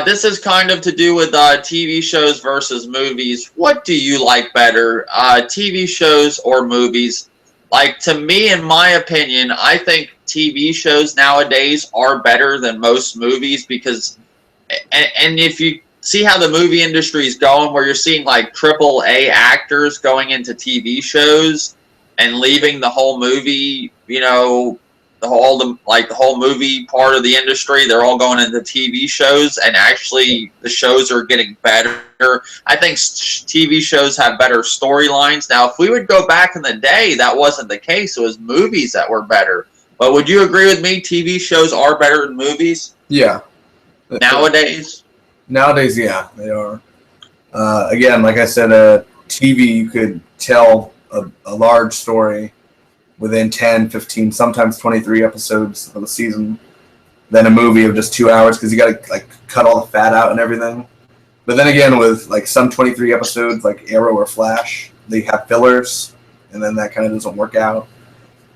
[SPEAKER 1] this is kind of to do with TV shows versus movies. What do you like better, TV shows or movies? Like, to me, in my opinion, I think TV shows nowadays are better than most movies because, and if you see how the movie industry is going, where you're seeing like AAA actors going into TV shows and leaving the whole movie, the whole movie part of the industry, they're all going into TV shows, and actually the shows are getting better. I think TV shows have better storylines. Now, if we would go back in the day, that wasn't the case. It was movies that were better. But would you agree with me? TV shows are better than movies?
[SPEAKER 2] Yeah.
[SPEAKER 1] Nowadays?
[SPEAKER 2] Nowadays, yeah, they are. Again, like I said, TV, you could tell a large story within 10, 15, sometimes 23 episodes of a season than a movie of just 2 hours, because you got to like cut all the fat out and everything. But then again, with like some 23 episodes, like Arrow or Flash, they have fillers, and then that kind of doesn't work out.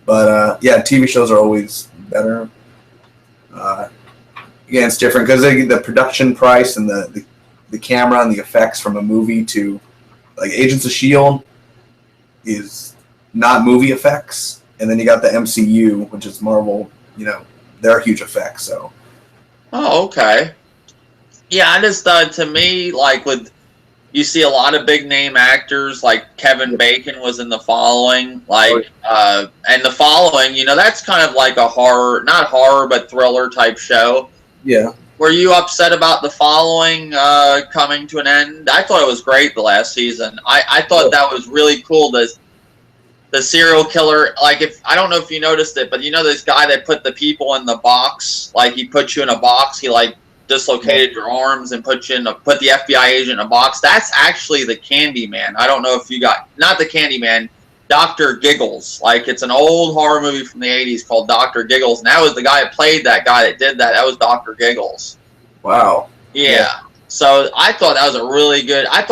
[SPEAKER 2] But yeah, TV shows are always better. Again, it's different because the production price and the camera and the effects from a movie to like Agents of S.H.I.E.L.D. is not movie effects, and then you got the MCU, which is Marvel. They're huge effects. So.
[SPEAKER 1] Oh, okay. Yeah, I just thought, to me, like you see a lot of big name actors, like Kevin Bacon was in The Following, and The Following, that's kind of like a horror, not horror, but thriller type show.
[SPEAKER 2] Yeah.
[SPEAKER 1] Were you upset about The Following coming to an end? I thought it was great the last season. I thought that was really cool. The serial killer, like, I don't know if you noticed it, but this guy that put the people in the box, like he put you in a box, he like dislocated your arms and put the FBI agent in a box. That's actually the Candyman. I don't know if you got, not the Candyman, Dr. Giggles. Like, it's an old horror movie from the 80s called Dr. Giggles, and that was the guy that played that guy that did that. That was Dr. Giggles.
[SPEAKER 2] Wow.
[SPEAKER 1] Yeah. So I thought that was a really good. I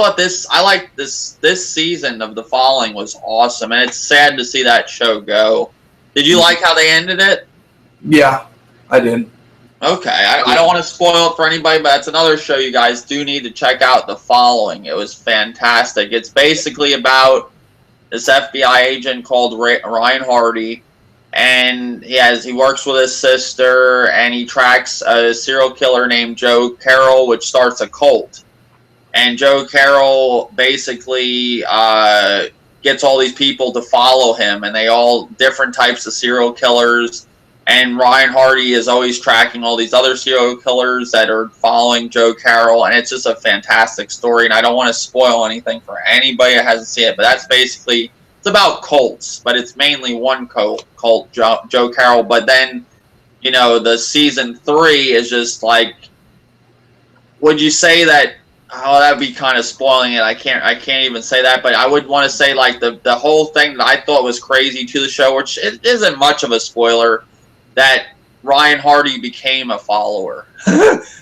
[SPEAKER 1] liked this season of The Following was awesome, and it's sad to see that show go. Did you like how they ended it?
[SPEAKER 2] Yeah, I did.
[SPEAKER 1] Okay, I don't want to spoil it for anybody, but it's another show you guys do need to check out, The Following. It was fantastic. It's basically about this FBI agent called Ryan Hardy, and he works with his sister, and he tracks a serial killer named Joe Carroll, which starts a cult. And Joe Carroll basically gets all these people to follow him, and they all different types of serial killers. And Ryan Hardy is always tracking all these other serial killers that are following Joe Carroll, and it's just a fantastic story. And I don't want to spoil anything for anybody that hasn't seen it, but that's basically, it's about cults, but it's mainly one cult, Joe Carroll. But then, you know, the season 3 is just like, would you say that? Oh, that'd be kind of spoiling it. I can't even say that, but I would want to say like the whole thing that I thought was crazy to the show, which it isn't much of a spoiler, that Ryan Hardy became a follower.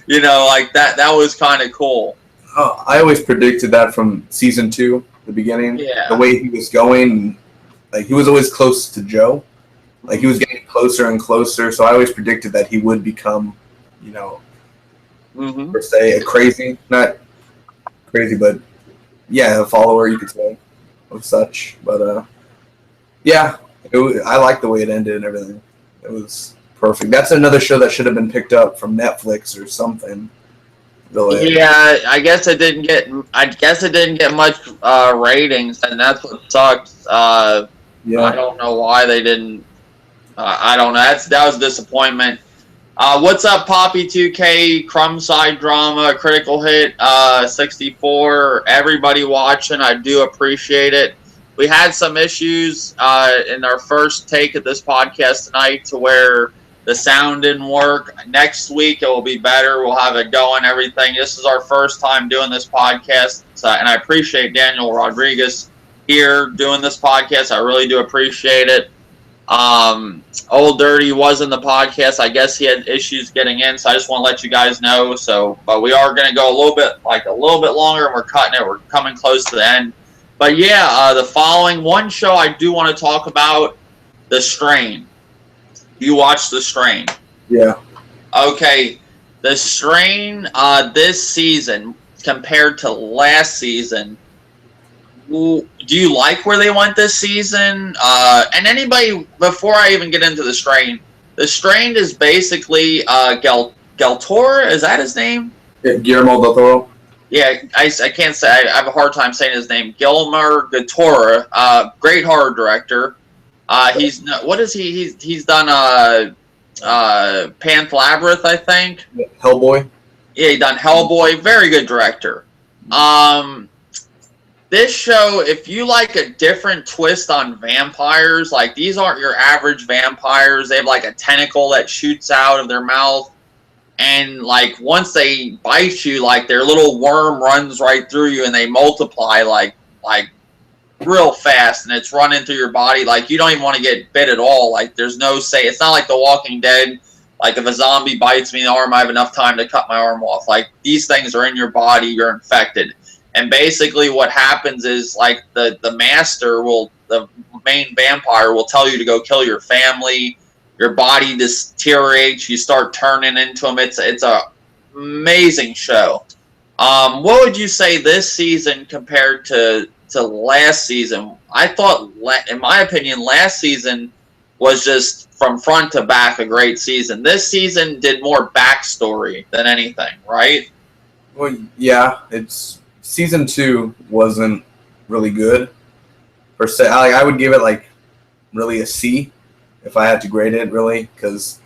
[SPEAKER 1] You know, like that was kind of cool.
[SPEAKER 2] Oh, I always predicted that from season 2, the beginning.
[SPEAKER 1] Yeah.
[SPEAKER 2] The way he was going, like he was always close to Joe. Like he was getting closer and closer, so I always predicted that he would become, you know, per se, not crazy, but yeah, a follower, you could say, of such. But yeah, I like the way it ended and everything. It was perfect. That's another show that should have been picked up from Netflix or something.
[SPEAKER 1] Yeah, I guess it didn't get much ratings, and that's what sucks. Yeah. I don't know why they didn't. I don't know. That was a disappointment. What's up, Poppy 2K, Crumb Side Drama, Critical Hit 64, everybody watching, I do appreciate it. We had some issues in our first take of this podcast tonight to where the sound didn't work. Next week it will be better. We'll have it going, everything. This is our first time doing this podcast, and I appreciate Daniel Rodriguez here doing this podcast. I really do appreciate it. Old Dirty was in the podcast. I guess he had issues getting in, so I just want to let you guys know. So, but we are going to go a little bit longer, and we're cutting it. We're coming close to the end. But yeah, the following one show I do want to talk about, The Strain. You watched The Strain?
[SPEAKER 2] Yeah.
[SPEAKER 1] Okay, The Strain this season compared to last season. Do you like where they went this season? And anybody, before I even get into The Strain is basically Del Toro. Is that his name?
[SPEAKER 2] Yeah, Guillermo del Toro.
[SPEAKER 1] Yeah, I can't say. I have a hard time saying his name. Guillermo del Toro, great horror director. He's done Pan's Labyrinth, I think.
[SPEAKER 2] Hellboy.
[SPEAKER 1] Yeah, he done Hellboy. Very good director. This show, if you like a different twist on vampires, like these aren't your average vampires. They have like a tentacle that shoots out of their mouth. And like once they bite you, like their little worm runs right through you and they multiply like real fast, and it's running through your body. Like you don't even want to get bit at all. Like there's no say. It's not like The Walking Dead. Like if a zombie bites me in the arm, I have enough time to cut my arm off. Like these things are in your body. You're infected. And basically what happens is like the main vampire will tell you to go kill your family. Your body deteriorates. You start turning into them. It's a amazing show. What would you say this season compared to last season? I thought, in my opinion, last season was just from front to back a great season. This season did more backstory than anything, right?
[SPEAKER 2] Well, yeah, season 2 wasn't really good per se. I would give it like really a C if I had to grade it, really, because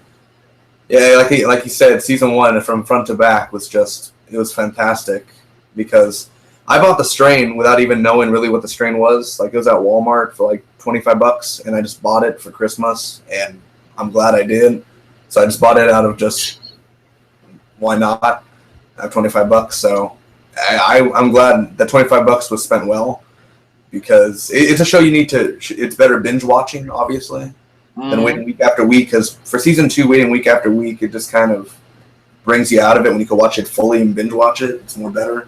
[SPEAKER 2] yeah, like you said, season 1 from front to back was it was fantastic. Because I bought The Strain without even knowing really what The Strain was. Like it was at Walmart for like $25, and I just bought it for Christmas, and I'm glad I did. So I just bought it out of just why not? I have $25, so I'm glad that $25 was spent well, because it's a show you need to. It's better binge watching, obviously, than waiting week after week. Because for season 2, waiting week after week, it just kind of brings you out of it. When you can watch it fully and binge watch it, it's more better.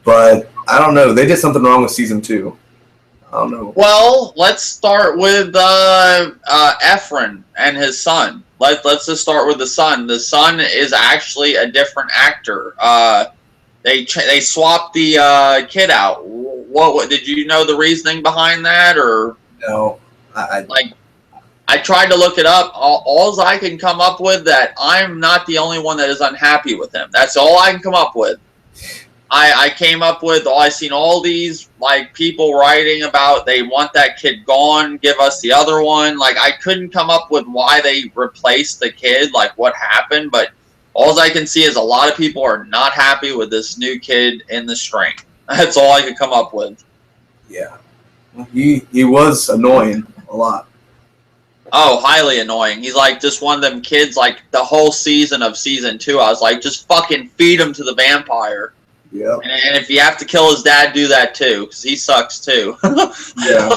[SPEAKER 2] But I don't know. They did something wrong with season 2. I don't know. Well,
[SPEAKER 1] let's start with Efren and his son. Let's just start with the son. The son is actually a different actor. They swapped the kid out. What did you know the reasoning behind that, or
[SPEAKER 2] no?
[SPEAKER 1] I tried to look it up. All I can come up with that I'm not the only one that is unhappy with him. That's all I can come up with. I came up with, I seen all these like people writing about they want that kid gone, give us the other one. Like I couldn't come up with why they replaced the kid, like what happened, but all I can see is a lot of people are not happy with this new kid in the string. That's all I could come up with.
[SPEAKER 2] Yeah. He was annoying a lot.
[SPEAKER 1] Oh, highly annoying. He's like just one of them kids, like the whole season of season 2, I was like, just fucking feed him to the vampire.
[SPEAKER 2] Yeah.
[SPEAKER 1] And if you have to kill his dad, do that too, because he sucks too.
[SPEAKER 2] Yeah.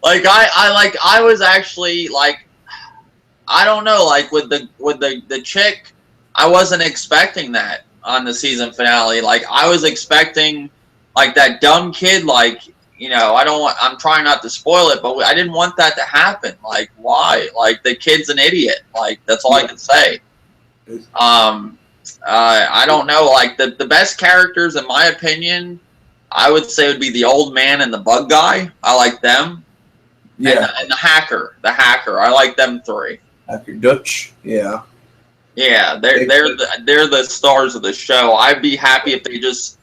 [SPEAKER 1] I was actually like, I don't know, like with the chick, I wasn't expecting that on the season finale. Like I was expecting like that dumb kid, like, you know, I'm trying not to spoil it, but I didn't want that to happen. Like, why? Like, the kid's an idiot. Like, that's all I can say. I don't know. Like, the best characters, in my opinion, I would say would be the old man and the bug guy. I like them.
[SPEAKER 2] Yeah.
[SPEAKER 1] And the hacker. I like them 3.
[SPEAKER 2] Hacker Dutch. Yeah.
[SPEAKER 1] Yeah, they're the stars of the show. I'd be happy if they just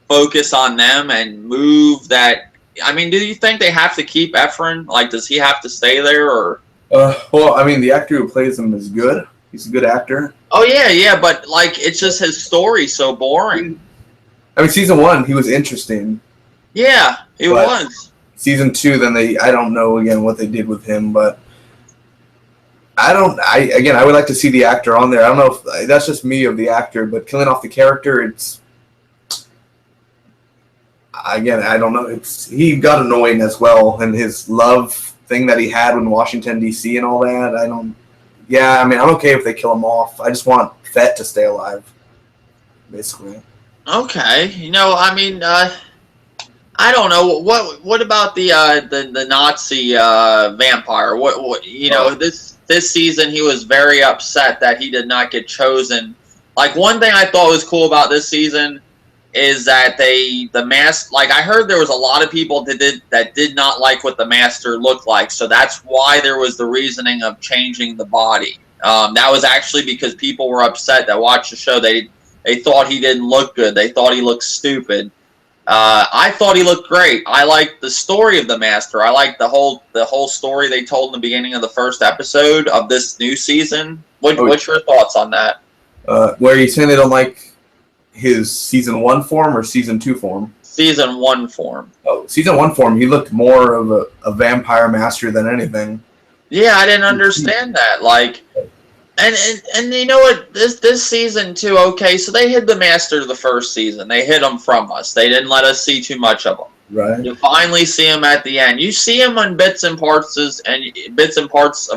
[SPEAKER 1] focus on them and move that. I mean, do you think they have to keep Efren? Like, does he have to stay there, or?
[SPEAKER 2] Well, I mean, the actor who plays him is good. He's a good actor.
[SPEAKER 1] Oh yeah, but like, it's just his story's so boring.
[SPEAKER 2] I mean, season 1 he was interesting.
[SPEAKER 1] Yeah, he was.
[SPEAKER 2] Season 2, then I don't know again what they did with him, but I would like to see the actor on there. I don't know if that's just me of the actor, but killing off the character, it's. Again, I don't know. He got annoying as well, and his love thing that he had in Washington D.C. and all that. I mean, I'm okay if they kill him off. I just want Fett to stay alive, basically. Okay,
[SPEAKER 1] you know, I mean, I don't know what about the Nazi vampire? What you know, this season he was very upset that he did not get chosen. Like, one thing I thought was cool about this season is that like, I heard there was a lot of people that did not like what the master looked like, so that's why there was the reasoning of changing the body. That was actually because people were upset that watched the show. They thought he didn't look good. They thought he looked stupid. I thought he looked great. I liked the story of the master. I liked the whole story they told in the beginning of the first episode of this new season. What's your thoughts on that?
[SPEAKER 2] Where you saying they don't like his season 1 form or season 2 form?
[SPEAKER 1] Season 1 form.
[SPEAKER 2] Oh, season 1 form. He looked more of a vampire master than anything.
[SPEAKER 1] Yeah, I didn't understand that. Like, and you know what? This season 2. Okay, so they hid the master the first season. They hid him from us. They didn't let us see too much of him.
[SPEAKER 2] Right.
[SPEAKER 1] You finally see him at the end. You see him on bits and parts of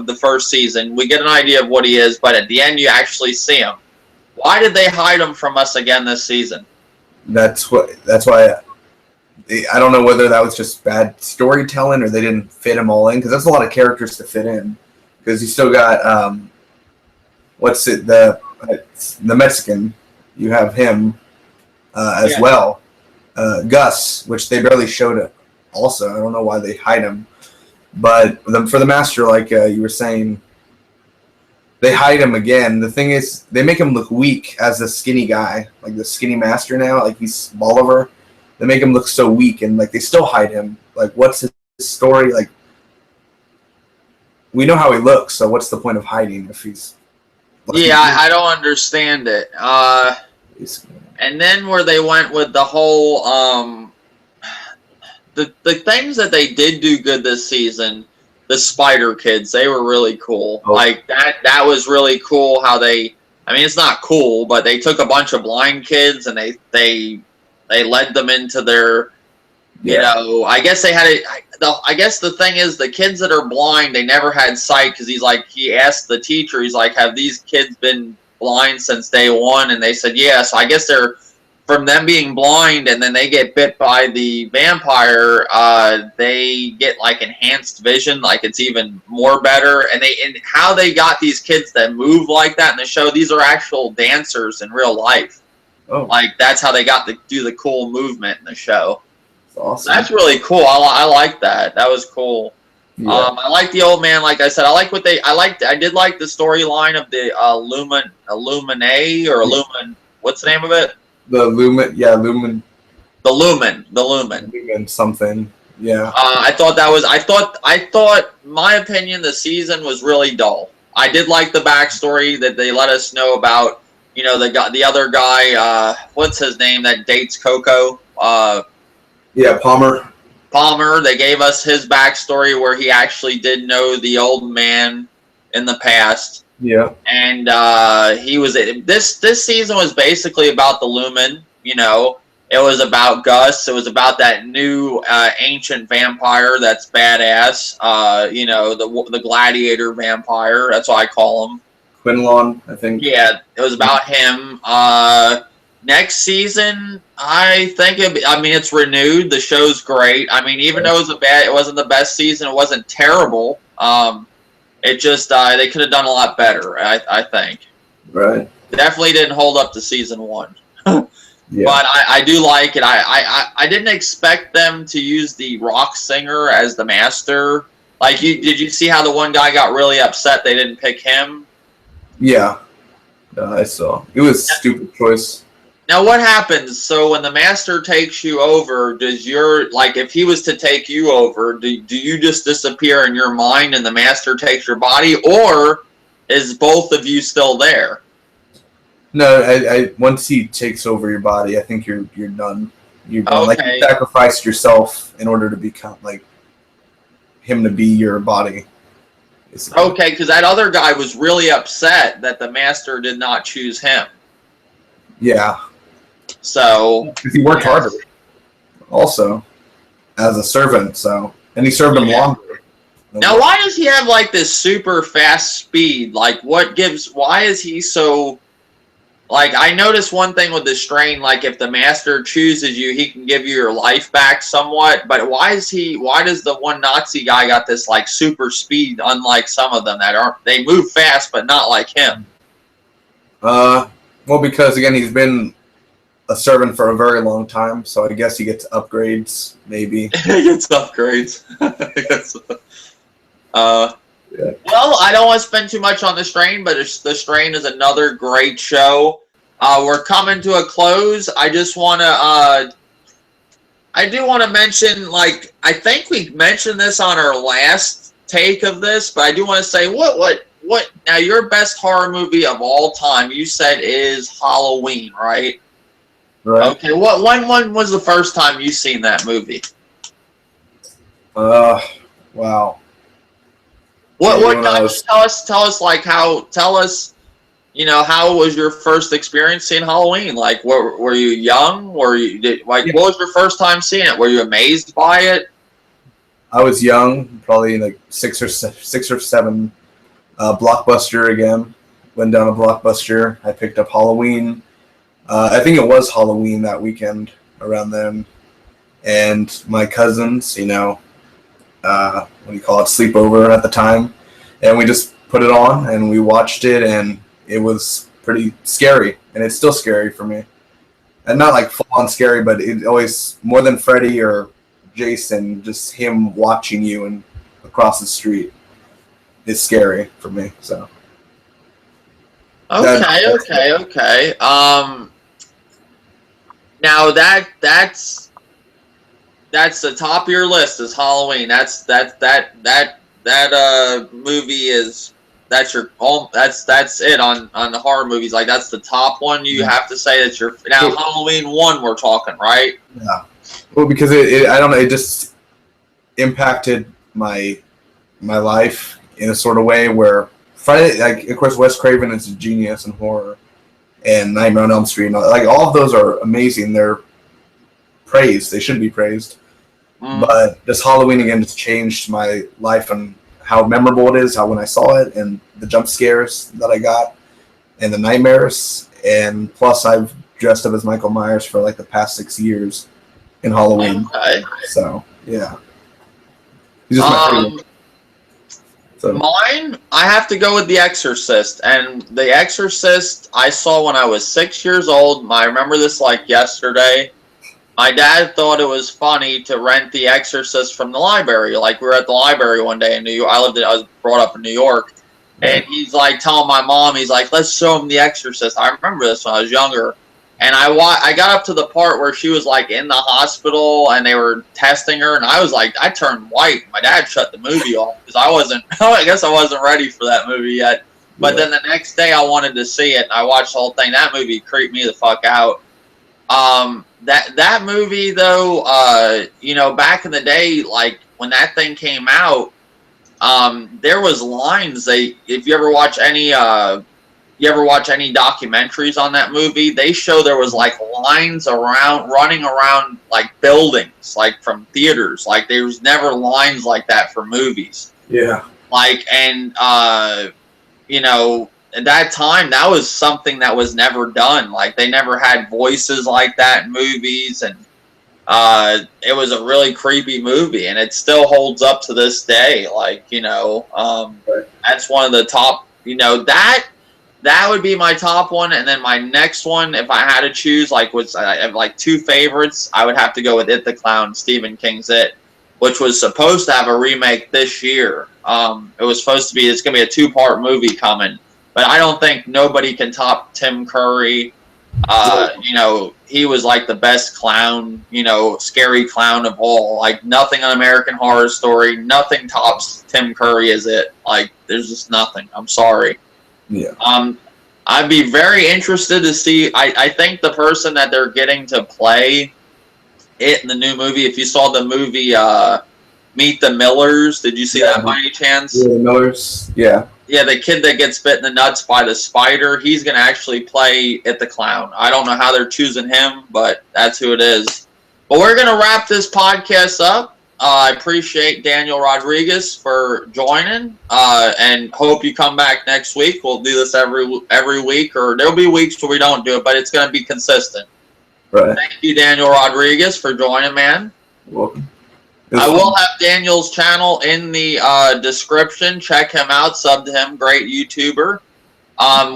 [SPEAKER 1] the first season. We get an idea of what he is, but at the end you actually see him. Why did they hide him from us again this season?
[SPEAKER 2] That's why I don't know whether that was just bad storytelling or they didn't fit him all in, because that's a lot of characters to fit in. Because you still got the Mexican. You have him as well. Gus, which they barely showed it. Also, I don't know why they hide him, but for the master, like you were saying. They hide him again. The thing is, they make him look weak as the skinny guy, like the skinny master now. Like, he's Bolivar. They make him look so weak, and like they still hide him. Like, what's his story? Like, we know how he looks, so what's the point of hiding if he's?
[SPEAKER 1] Yeah, I don't understand it. And then where they went with the whole the things that they did do good this season. The spider kids, they were really cool. Oh. Like, that was really cool how I mean, it's not cool, but they took a bunch of blind kids and they led them into their, you know, I guess they had I guess the thing is, the kids that are blind, they never had sight, because he asked the teacher, he's like, have these kids been blind since day 1? And they said, yeah. So I guess they're, from them being blind and then they get bit by the vampire, they get like enhanced vision, like it's even more better. And how they got these kids that move like that in the show, these are actual dancers in real life. Oh. Like, that's how they got to do the cool movement in the show. That's awesome. That's really cool. I like that. That was cool. Yeah. I like the old man. Like I said, I did like the storyline of the Illuminae or Illumin. What's the name of it?
[SPEAKER 2] The Lumen, yeah, Lumen,
[SPEAKER 1] The Lumen.
[SPEAKER 2] Lumen something, yeah.
[SPEAKER 1] I thought, my opinion, the season was really dull. I did like the backstory that they let us know about. The other guy. What's his name that dates Coco?
[SPEAKER 2] Yeah, Palmer.
[SPEAKER 1] Palmer. They gave us his backstory where he actually did know the old man in the past.
[SPEAKER 2] Yeah.
[SPEAKER 1] And he was this season was basically about the Lumen. It was about Gus. It was about that new ancient vampire that's badass. The gladiator vampire. That's what I call him.
[SPEAKER 2] Quinlan, I think.
[SPEAKER 1] Yeah, it was about him. Next season, I think it's renewed. The show's great. I mean, even though it wasn't the best season, it wasn't terrible. It just they could have done a lot better. I think.
[SPEAKER 2] Right.
[SPEAKER 1] Definitely didn't hold up to season 1.
[SPEAKER 2] Yeah.
[SPEAKER 1] But I do like it. I didn't expect them to use the rock singer as the master. Like, did you see how the one guy got really upset they didn't pick him?
[SPEAKER 2] Yeah. I saw. It was a stupid choice.
[SPEAKER 1] Now, what happens? So when the master takes you over, if he was to take you over, do you just disappear in your mind and the master takes your body, or is both of you still there?
[SPEAKER 2] No, I once he takes over your body, I think you're done. You're done.
[SPEAKER 1] Okay.
[SPEAKER 2] Like, you sacrificed yourself in order to become like him to be your body. Basically.
[SPEAKER 1] Okay, because that other guy was really upset that the master did not choose him.
[SPEAKER 2] Yeah.
[SPEAKER 1] So
[SPEAKER 2] because he worked harder, also as a servant. And he served him longer.
[SPEAKER 1] Now, why does he have like this super fast speed? Like, why is he so? Like, I noticed one thing with the strain, like, if the master chooses you, he can give you your life back somewhat, but why does the one Nazi guy got this, like, super speed, unlike some of them they move fast, but not like him?
[SPEAKER 2] Well, because, again, he's been a servant for a very long time, so I guess he gets upgrades, maybe.
[SPEAKER 1] He gets upgrades.
[SPEAKER 2] Yeah.
[SPEAKER 1] Well, I don't want to spend too much on The Strain, but The Strain is another great show. We're coming to a close. I just want to, I do want to mention, like, I think we mentioned this on our last take of this, but I do want to say, what, now your best horror movie of all time, you said is Halloween, right?
[SPEAKER 2] Right.
[SPEAKER 1] Okay, when was the first time you seen that movie?
[SPEAKER 2] Wow.
[SPEAKER 1] Tell us, how was your first experience seeing Halloween? Like, were you young? What was your first time seeing it? Were you amazed by it?
[SPEAKER 2] I was young, probably like 6 or 7. Blockbuster again. Went down to Blockbuster. I picked up Halloween. I think it was Halloween that weekend around then. And my cousins, sleepover at the time. And we just put it on and we watched it, and it was pretty scary. And it's still scary for me. And not like full on scary, but it always, more than Freddy or Jason, just him watching you and across the street is scary for me. So.
[SPEAKER 1] Okay. Now that's the top of your list is Halloween. That movie is that's it on the horror movies. Like, that's the top one. You have to say that's your now Halloween 1 we're talking, right?
[SPEAKER 2] Yeah. Well, because it I don't know, it just impacted my life in a sort of way where Friday, like, of course, Wes Craven is a genius in horror, and Nightmare on Elm Street, and all of those are amazing. They're praised. They should be praised. But this Halloween again just changed my life and how memorable it is. How when I saw it and the jump scares that I got and the nightmares, and plus I've dressed up as Michael Myers for like the past 6 years in Halloween.
[SPEAKER 1] Okay.
[SPEAKER 2] So yeah, he's just my favorite. So.
[SPEAKER 1] Mine, I have to go with The Exorcist. And The Exorcist I saw when I was 6 years old. I remember this like yesterday. My dad thought it was funny to rent The Exorcist from the library. Like, we were at the library one day in New York. I was brought up in New York. And he's like telling my mom, he's like, let's show him The Exorcist. I remember this when I was younger. And I got up to the part where she was like in the hospital and they were testing her, and I was like, I turned white. My dad shut the movie off because I guess I wasn't ready for that movie yet. But then the next day I wanted to see it, and I watched the whole thing. That movie creeped me the fuck out. That movie though, you know, back in the day, like when that thing came out, there was lines. If you ever watch any documentaries on that movie, they show there was like lines running around like buildings, like from theaters. Like there was never lines like that for movies.
[SPEAKER 2] Yeah.
[SPEAKER 1] Like, and you know, at that time, that was something that was never done. Like they never had voices like that in movies, and it was a really creepy movie, and it still holds up to this day. Like, you know, that's one of the top. You know, that would be my top one, and then my next one, if I had to choose, like, I have like two favorites, I would have to go with It the Clown, Stephen King's It, which was supposed to have a remake this year. It was supposed to be. It's gonna be a 2-part movie coming, but I don't think nobody can top Tim Curry. You know, he was like the best clown, you know, scary clown of all. Like nothing on American Horror Story, nothing tops Tim Curry as It. Like there's just nothing. I'm sorry.
[SPEAKER 2] Yeah.
[SPEAKER 1] I'd be very interested to see. I think the person that they're getting to play It in the new movie, if you saw the movie Meet the Millers, did you see that by any chance?
[SPEAKER 2] Yeah, the Millers. Yeah.
[SPEAKER 1] Yeah, the kid that gets bit in the nuts by the spider, he's going to actually play It the Clown. I don't know how they're choosing him, but that's who it is. But we're going to wrap this podcast up. I appreciate Daniel Rodriguez for joining, and hope you come back next week. We'll do this every week, or there'll be weeks where we don't do it, but it's going to be consistent.
[SPEAKER 2] Right.
[SPEAKER 1] Thank you, Daniel Rodriguez, for joining, man.
[SPEAKER 2] You're welcome.
[SPEAKER 1] I will have Daniel's channel in the description. Check him out. Sub to him. Great YouTuber.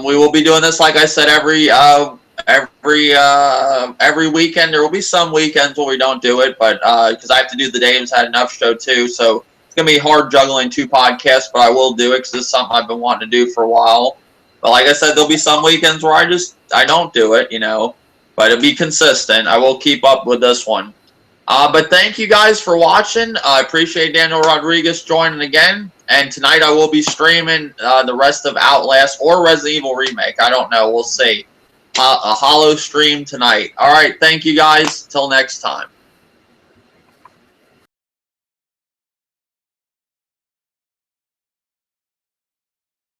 [SPEAKER 1] We will be doing this, like I said, every weekend. There will be some weekends where we don't do it, but because I have to do the Dave's Had Enough show too, so it's gonna be hard juggling 2 podcasts. But I will do it because it's something I've been wanting to do for a while. But like I said, there'll be some weekends where I don't do it, you know. But it'll be consistent. I will keep up with this one. But thank you guys for watching. I appreciate Daniel Rodriguez joining again. And tonight I will be streaming the rest of Outlast or Resident Evil Remake. I don't know. We'll see. A hollow stream tonight. All right. Thank you guys. Till next time.